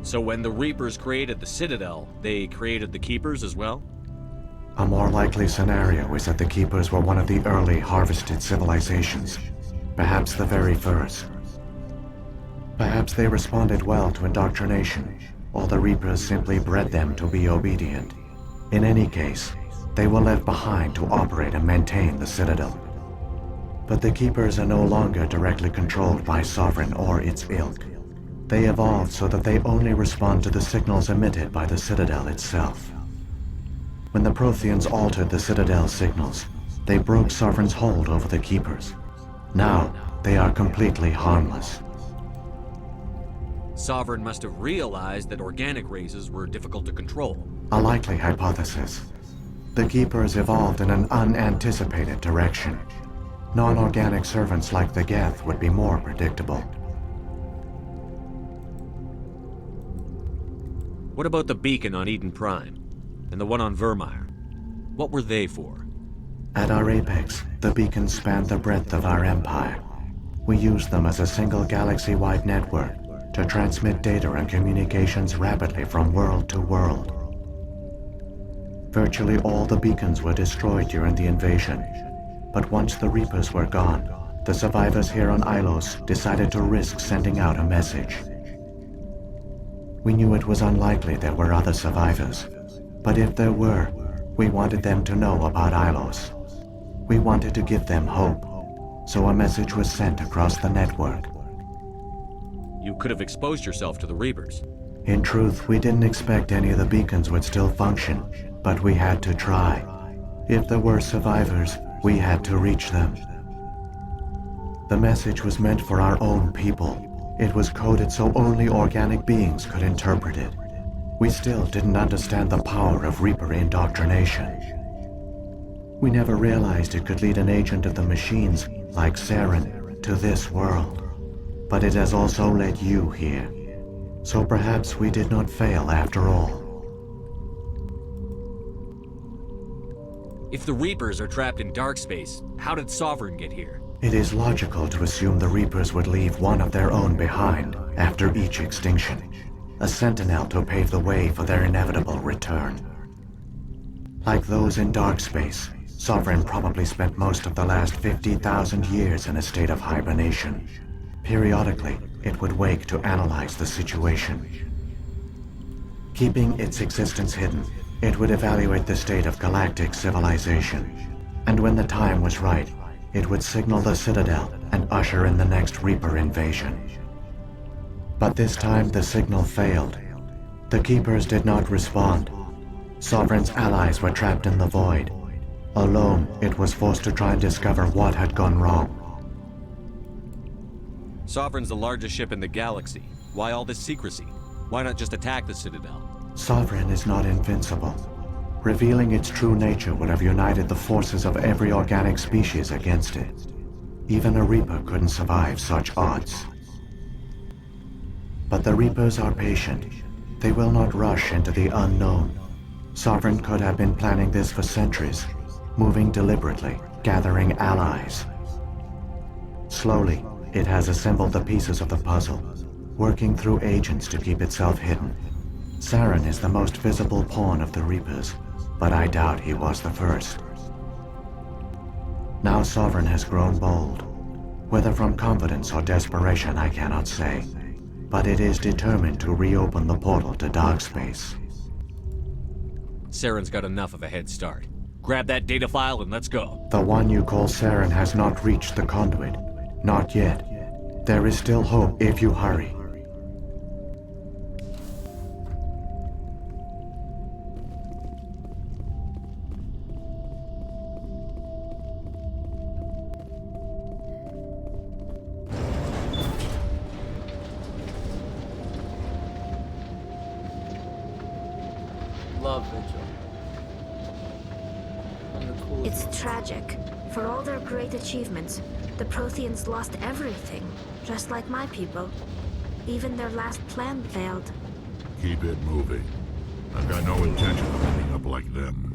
So when the Reapers created the Citadel, they created the Keepers as well? A more likely scenario is that the Keepers were one of the early harvested civilizations, perhaps the very first. Perhaps they responded well to indoctrination, or the Reapers simply bred them to be obedient. In any case, they were left behind to operate and maintain the Citadel. But the Keepers are no longer directly controlled by Sovereign or its ilk. They evolved so that they only respond to the signals emitted by the Citadel itself. When the Protheans altered the Citadel's signals, they broke Sovereign's hold over the Keepers. Now, they are completely harmless. Sovereign must have realized that organic races were difficult to control. A likely hypothesis. The Keepers evolved in an unanticipated direction. Non-organic servants like the Geth would be more predictable. What about the beacon on Eden Prime? And the one on Vermeer? What were they for? At our apex, the beacons spanned the breadth of our empire. We used them as a single galaxy-wide network to transmit data and communications rapidly from world to world. Virtually all the beacons were destroyed during the invasion, but once the Reapers were gone, the survivors here on Ilos decided to risk sending out a message. We knew it was unlikely there were other survivors, but if there were, we wanted them to know about Ilos. We wanted to give them hope, so a message was sent across the network. You could have exposed yourself to the Reapers. In truth, we didn't expect any of the beacons would still function, but we had to try. If there were survivors, we had to reach them. The message was meant for our own people. It was coded so only organic beings could interpret it. We still didn't understand the power of Reaper indoctrination. We never realized it could lead an agent of the machines, like Saren, to this world. But it has also led you here. So perhaps we did not fail after all. If the Reapers are trapped in dark space, how did Sovereign get here? It is logical to assume the Reapers would leave one of their own behind after each extinction. A sentinel to pave the way for their inevitable return. Like those in dark space, Sovereign probably spent most of the last 50,000 years in a state of hibernation. Periodically, it would wake to analyze the situation. Keeping its existence hidden, it would evaluate the state of galactic civilization. And when the time was right, it would signal the Citadel and usher in the next Reaper invasion. But this time the signal failed. The Keepers did not respond. Sovereign's allies were trapped in the void. Alone, it was forced to try and discover what had gone wrong. Sovereign's the largest ship in the galaxy. Why all this secrecy? Why not just attack the Citadel? Sovereign is not invincible. Revealing its true nature would have united the forces of every organic species against it. Even a Reaper couldn't survive such odds. But the Reapers are patient. They will not rush into the unknown. Sovereign could have been planning this for centuries, moving deliberately, gathering allies. Slowly, it has assembled the pieces of the puzzle, working through agents to keep itself hidden. Saren is the most visible pawn of the Reapers, but I doubt he was the first. Now Sovereign has grown bold. Whether from confidence or desperation, I cannot say. But it is determined to reopen the portal to dark space. Saren's got enough of a head start. Grab that data file and let's go. The one you call Saren has not reached the conduit. Not yet. There is still hope if you hurry. Love Vigil. One of the coolest It's ones. tragic. For all their great achievements, the Protheans lost everything, just like my people. Even their last plan failed. Keep it moving. I've got no intention of ending up like them.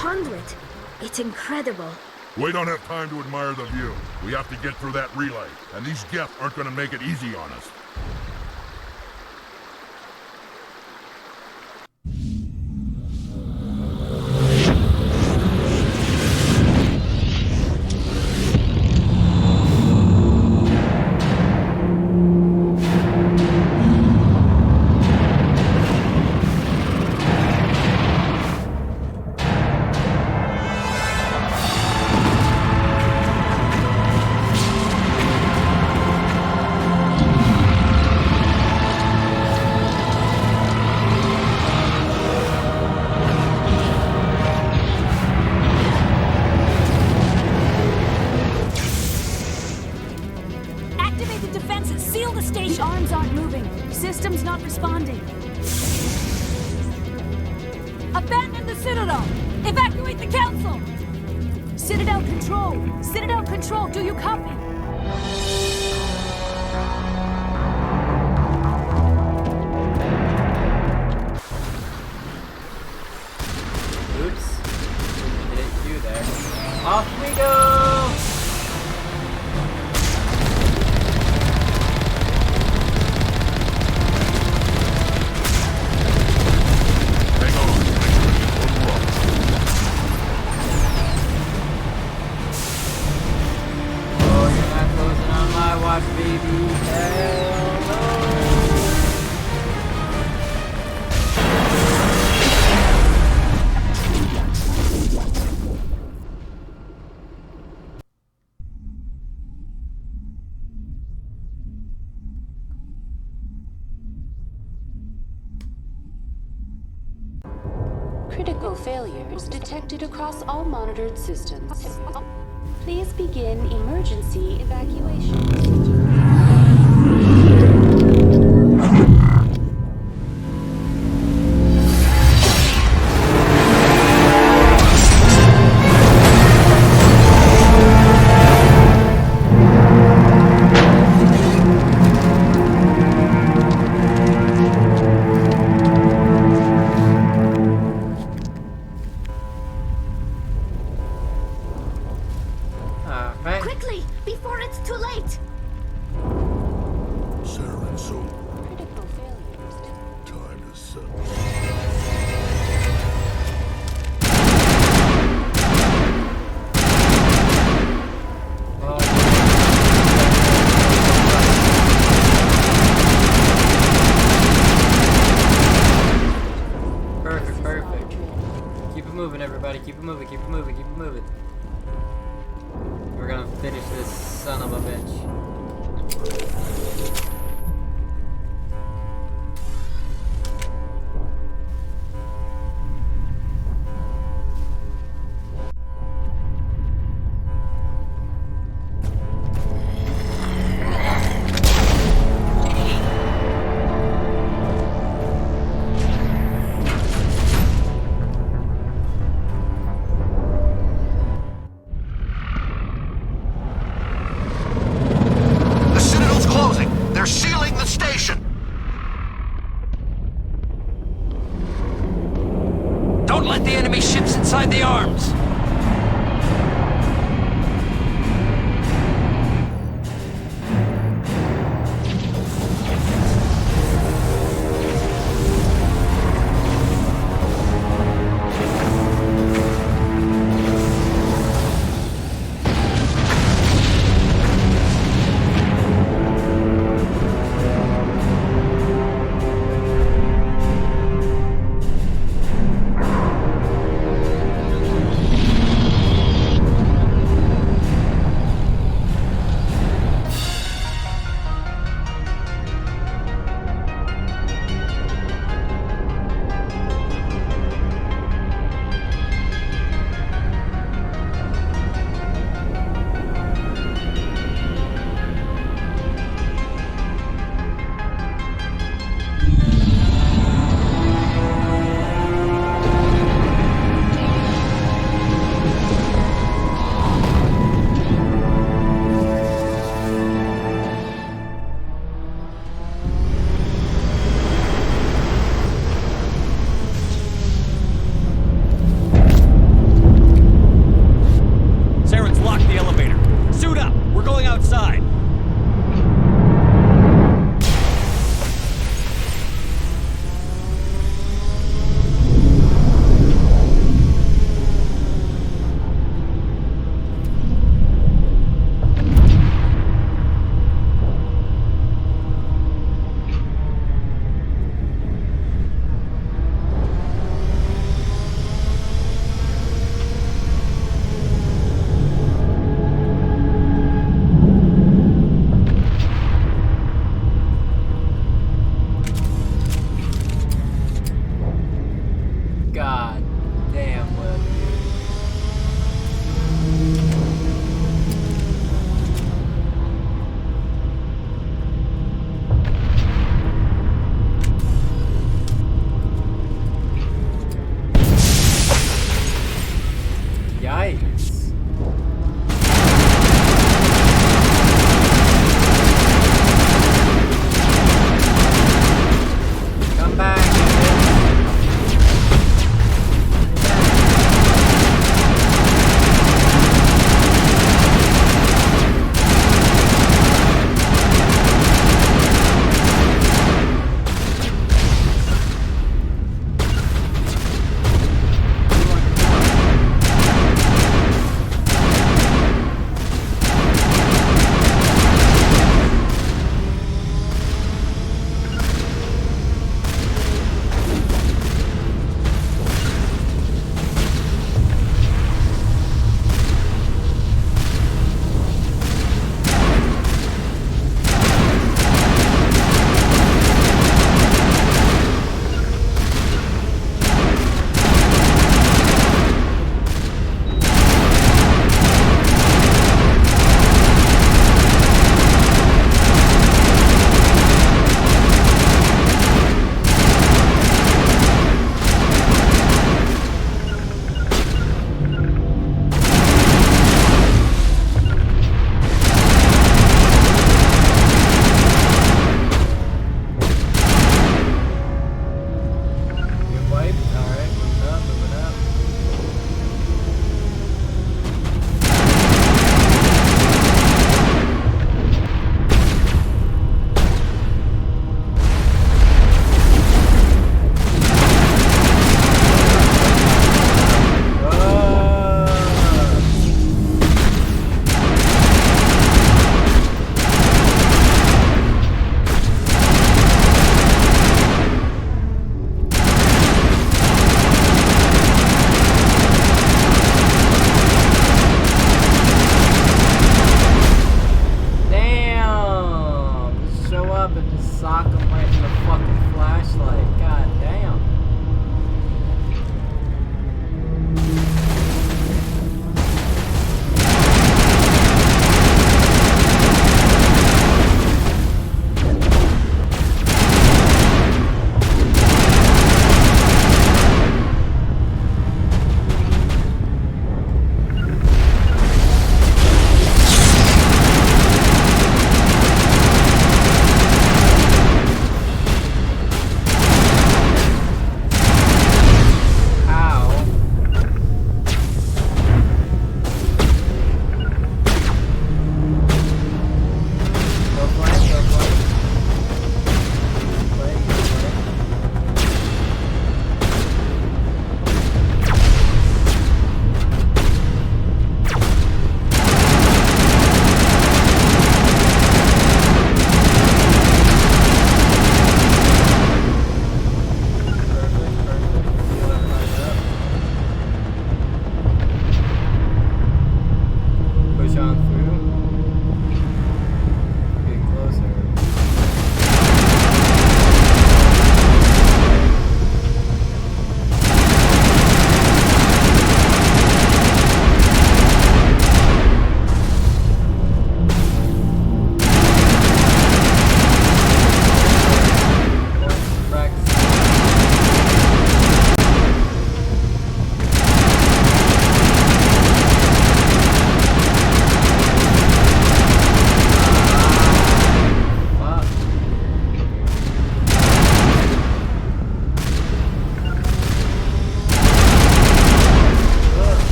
conduit. It's incredible. We don't have time to admire the view. We have to get through that relay, and these Geth aren't gonna make it easy on us. Activate the defenses! Seal the station! The arms aren't moving. System's not responding. Abandon the Citadel! Evacuate the Council! Citadel Control! Citadel Control, do you copy? Oops. Hit you there. Off we go! Oh, you're not closing on my watch, baby. Hell no. Critical failures detected across all monitored systems. Please begin emergency evacuation. Alright. Quickly, before it's too late! Sarah and Soap, Critical failures. time to settle. Perfect, perfect. Keep it moving, everybody. Keep it moving, keep it moving, keep it moving. We're gonna finish this son of a bitch. The Citadel's closing. They're sealing the station. Don't let the enemy ships inside the arms!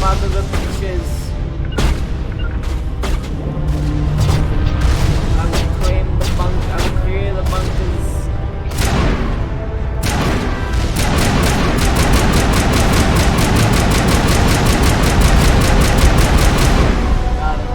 mother of bitches. I will claim the bunk. I will clear the bunkers. Got it.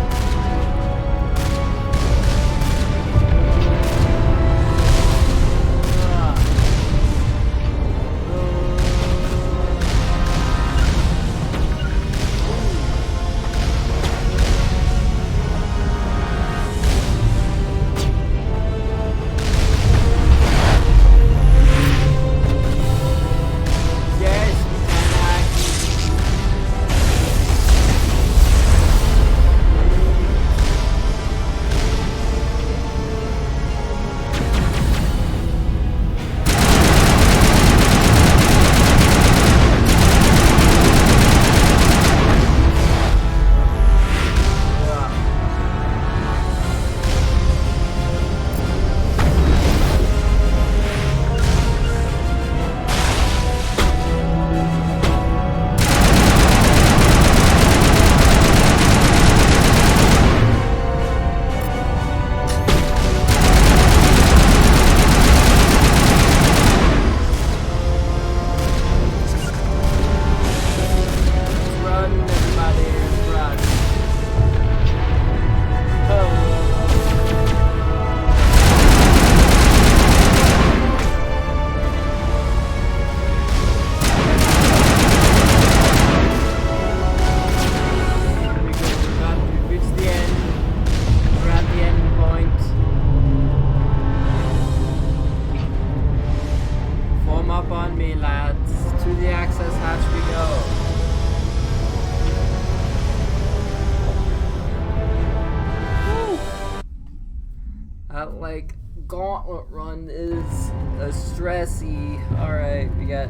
That like gauntlet run is a stressy. Alright, we got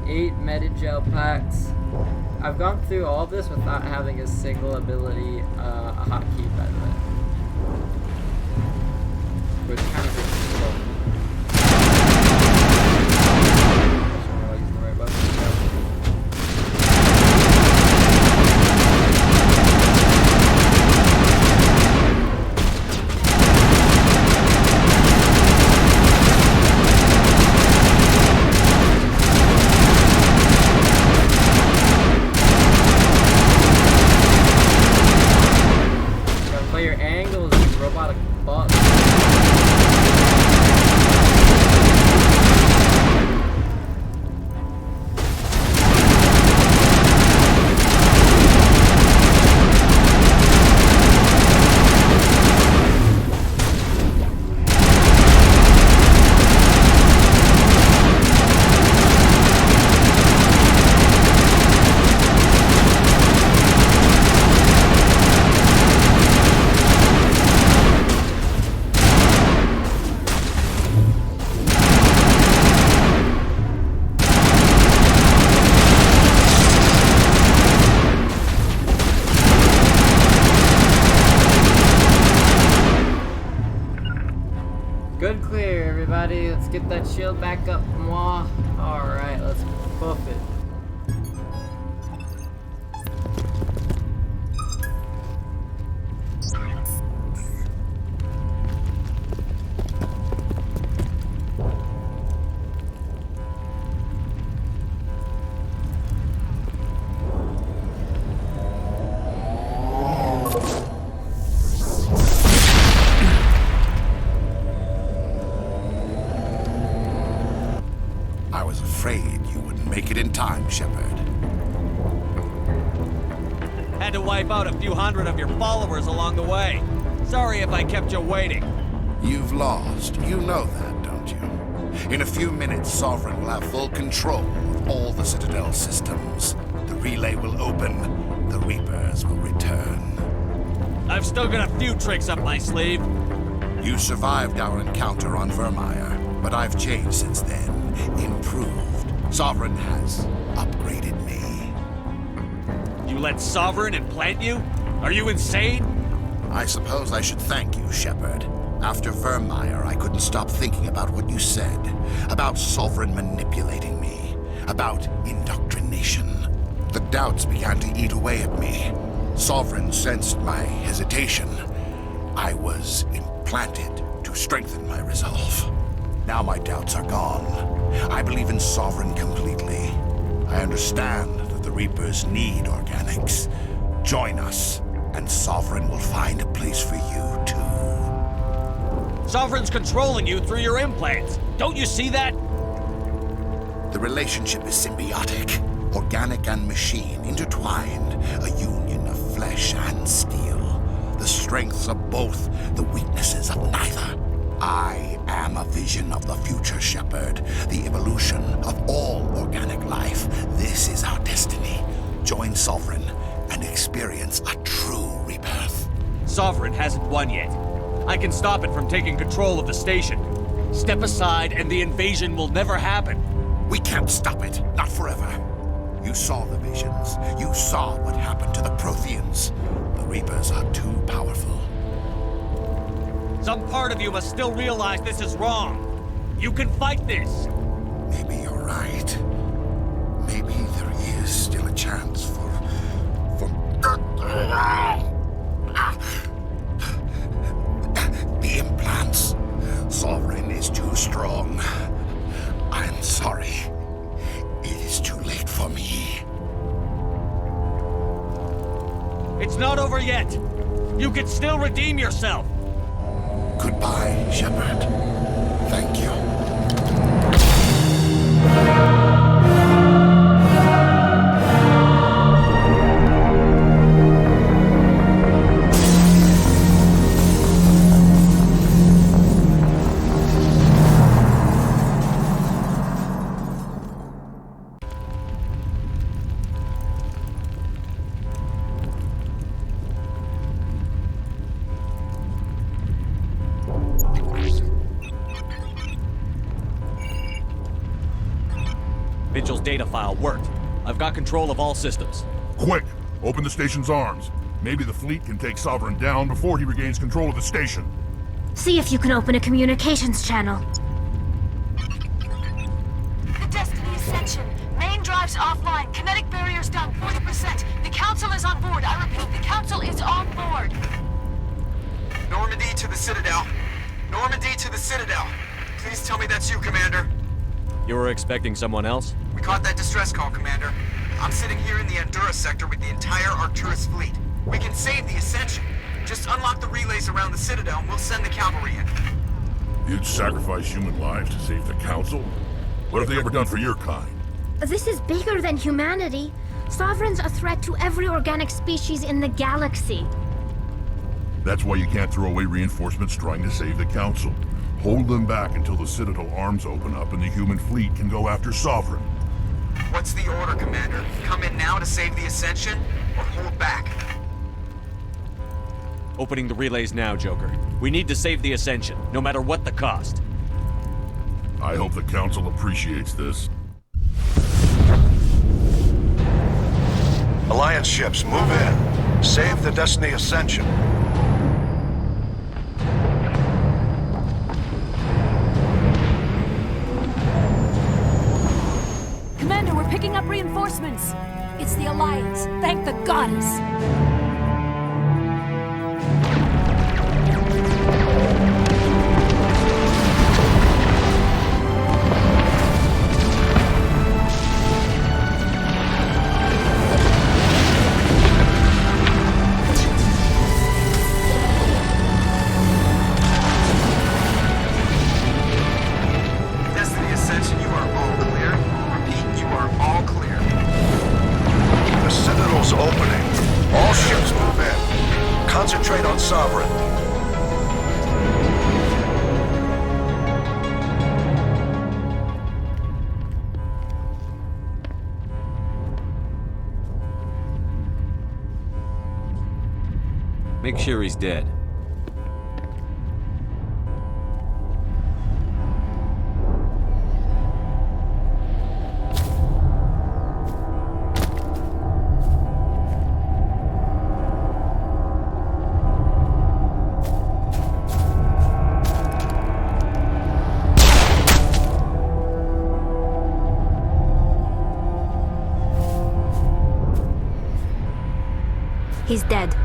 8 Metagel packs. I've gone through all this without having a single ability hotkey, by the way. Which kind of is slow. Good clear, everybody. Let's get that shield back up, moi. Alright, let's buff it. Had to wipe out a few hundred of your followers along the way. Sorry if I kept you waiting. You've lost. You know that, don't you? In a few minutes, Sovereign will have full control of all the Citadel systems. The relay will open. The Reapers will return. I've still got a few tricks up my sleeve. You survived our encounter on Vermeer, but I've changed since then. Improved. Sovereign has upgraded me. You let Sovereign implant you? Are you insane? I suppose I should thank you, Shepard. After Vermeer, I couldn't stop thinking about what you said. About Sovereign manipulating me. About indoctrination. The doubts began to eat away at me. Sovereign sensed my hesitation. I was implanted to strengthen my resolve. Now my doubts are gone. I believe in Sovereign completely. I understand that the Reapers need organics. Join us, and Sovereign will find a place for you, too. Sovereign's controlling you through your implants. Don't you see that? The relationship is symbiotic. Organic and machine, intertwined. A union of flesh and steel. The strengths of both, the weaknesses of neither. I am a vision of the future, Shepherd. The evolution of all organic life. This is our destiny. Join Sovereign and experience a true rebirth. Sovereign hasn't won yet. I can stop it from taking control of the station. Step aside and the invasion will never happen. We can't stop it. Not forever. You saw the visions. You saw what happened to the Protheans. The Reapers are too powerful. Some part of you must still realize this is wrong. You can fight this. Maybe you're right. Maybe there is still a chance for... The implants. Sovereign is too strong. I'm sorry. It is too late for me. It's not over yet. You can still redeem yourself. Goodbye, Shepherd. Thank you. Vigil's data file worked. I've got control of all systems. Quick! Open the station's arms. Maybe the fleet can take Sovereign down before he regains control of the station. See if you can open a communications channel. The Destiny Ascension. Main drives offline. Kinetic barriers down 40%. The Council is on board. I repeat, the Council is on board. Normandy to the Citadel. Normandy to the Citadel. Please tell me that's you, Commander. You were expecting someone else? We caught that distress call, Commander. I'm sitting here in the Andurra sector with the entire Arcturus fleet. We can save the Ascension. Just unlock the relays around the Citadel and we'll send the cavalry in. You'd sacrifice human lives to save the Council? What have they ever done for your kind? This is bigger than humanity. Sovereign's a threat to every organic species in the galaxy. That's why you can't throw away reinforcements trying to save the Council. Hold them back until the Citadel arms open up and the human fleet can go after Sovereign. What's the order, Commander? Come in now to save the Ascension, or hold back? Opening the relays now, Joker. We need to save the Ascension, no matter what the cost. I hope the Council appreciates this. Alliance ships, move in. Save the Destiny Ascension. Commander, we're picking up reinforcements. It's the Alliance. Thank the goddess. Destiny Ascension, you are all clear. Repeat, you are all clear. The Citadel's opening. All ships move in. Concentrate on Sovereign. Make sure he's dead. He's dead.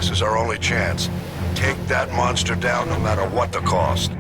This is our only chance. Take that monster down no matter what the cost.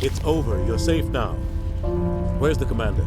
It's over. You're safe now. Where's the commander?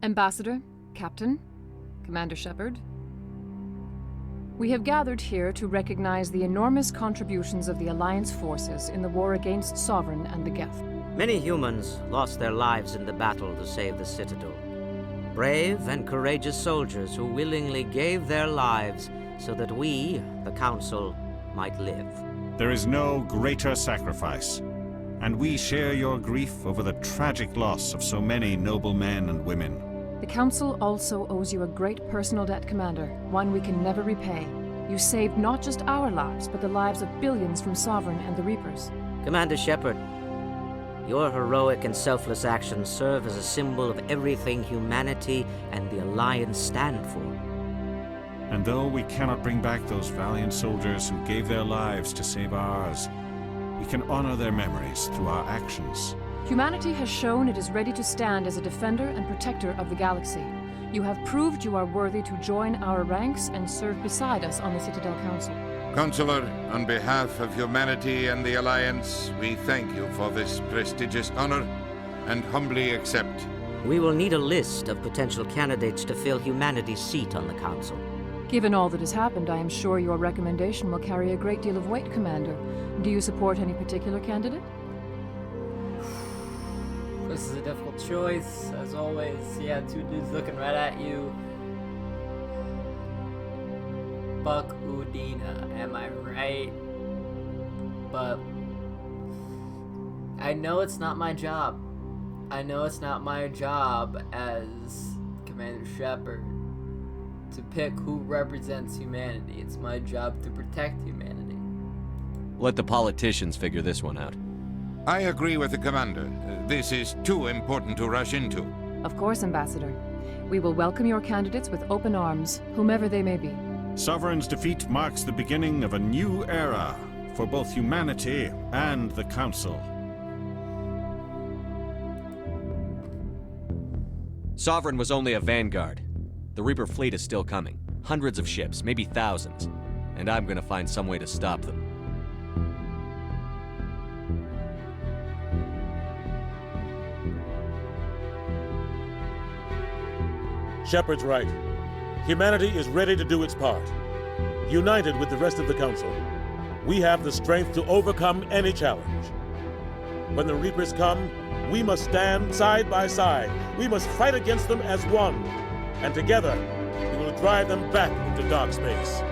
Ambassador, Captain, Commander Shepard. We have gathered here to recognize the enormous contributions of the Alliance forces in the war against Sovereign and the Geth. Many humans lost their lives in the battle to save the Citadel. Brave and courageous soldiers who willingly gave their lives so that we, the Council, might live. There is no greater sacrifice, and we share your grief over the tragic loss of so many noble men and women. The Council also owes you a great personal debt, Commander, one we can never repay. You saved not just our lives, but the lives of billions from Sovereign and the Reapers. Commander Shepard, your heroic and selfless actions serve as a symbol of everything humanity and the Alliance stand for. And though we cannot bring back those valiant soldiers who gave their lives to save ours, we can honor their memories through our actions. Humanity has shown it is ready to stand as a defender and protector of the galaxy. You have proved you are worthy to join our ranks and serve beside us on the Citadel Council. Counselor, on behalf of humanity and the Alliance, we thank you for this prestigious honor and humbly accept. We will need a list of potential candidates to fill humanity's seat on the Council. Given all that has happened, I am sure your recommendation will carry a great deal of weight, Commander. Do you support any particular candidate? This is a difficult choice, as always. Yeah, two dudes looking right at you. Buck Udina, am I right? But I know it's not my job. I know it's not my job as Commander Shepard to pick who represents humanity. It's my job to protect humanity. Let the politicians figure this one out. I agree with the Commander. This is too important to rush into. Of course, Ambassador. We will welcome your candidates with open arms, whomever they may be. Sovereign's defeat marks the beginning of a new era for both humanity and the Council. Sovereign was only a vanguard. The Reaper fleet is still coming. Hundreds of ships, maybe thousands. And I'm gonna find some way to stop them. Shepard's right. Humanity is ready to do its part. United with the rest of the Council, we have the strength to overcome any challenge. When the Reapers come, we must stand side by side. We must fight against them as one. And together, we will drive them back into dark space.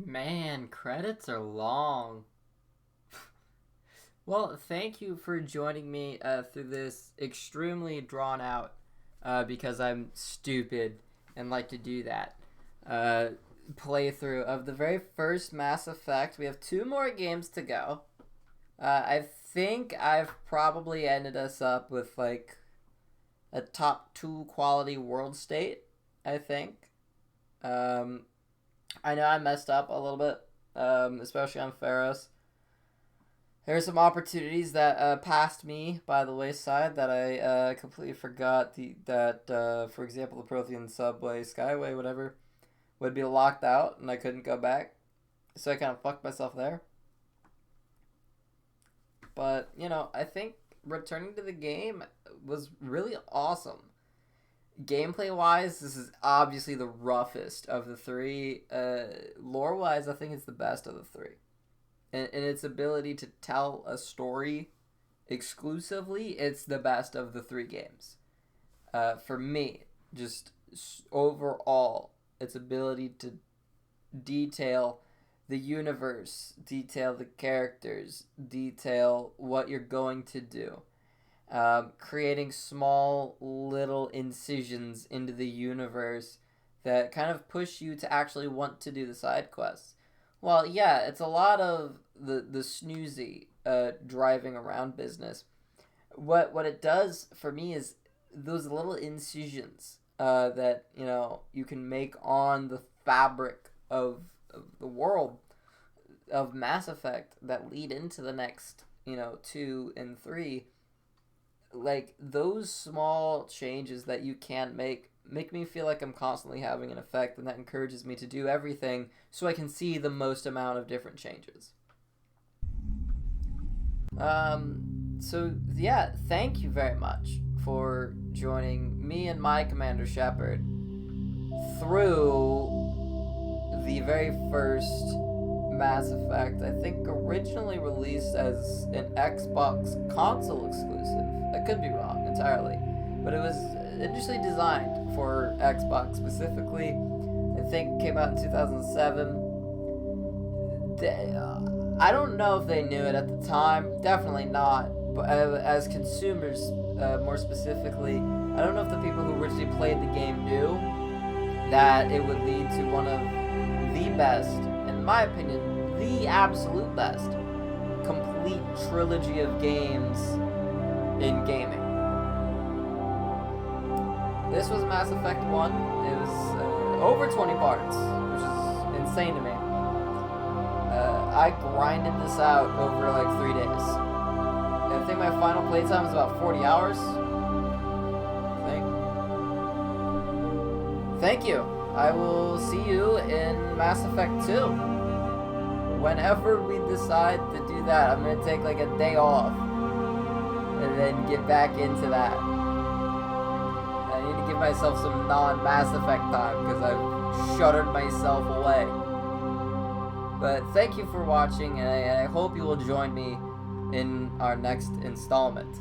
Man, credits are long. Well, thank you for joining me through this extremely drawn out, because I'm stupid and like to do that, playthrough of the very first Mass Effect. We have 2 more games to go. I think I've probably ended us up with like a top 2 quality world state, I think. I know I messed up a little bit, especially on Pharos. There are some opportunities that passed me by the wayside that I completely forgot for example, the Prothean subway, Skyway, whatever, would be locked out and I couldn't go back. So I kind of fucked myself there. But, you know, I think returning to the game was really awesome. Gameplay-wise, this is obviously the roughest of the 3. Lore-wise, I think it's the best of the 3. And its ability to tell a story exclusively, it's the best of the 3 games. For me, just overall, its ability to detail the universe, detail the characters, detail what you're going to do. Creating small little incisions into the universe that kind of push you to actually want to do the side quests. Well, yeah, it's a lot of the snoozy driving around business. What it does for me is those little incisions that, you know, you can make on the fabric of the world of Mass Effect that lead into the next, 2 and 3. Like, those small changes that you can make me feel like I'm constantly having an effect, and that encourages me to do everything so I can see the most amount of different changes. So yeah, thank you very much for joining me and my Commander Shepard through the very first Mass Effect, I think originally released as an Xbox console exclusive. I could be wrong entirely, but it was initially designed for Xbox specifically. I think it came out in 2007. I don't know if they knew it at the time. Definitely not. But as consumers, more specifically, I don't know if the people who originally played the game knew that it would lead to one of the best, in my opinion, the absolute best, complete trilogy of games in gaming. This was Mass Effect 1. It was over 20 parts, which is insane to me. I grinded this out over like 3 days. I think my final playtime was about 40 hours. Thank you. I will see you in Mass Effect 2. Whenever we decide to do that, I'm going to take like a day off and then get back into that. I need to give myself some non-Mass Effect time because I've shuttered myself away. But thank you for watching, and I hope you will join me in our next installment.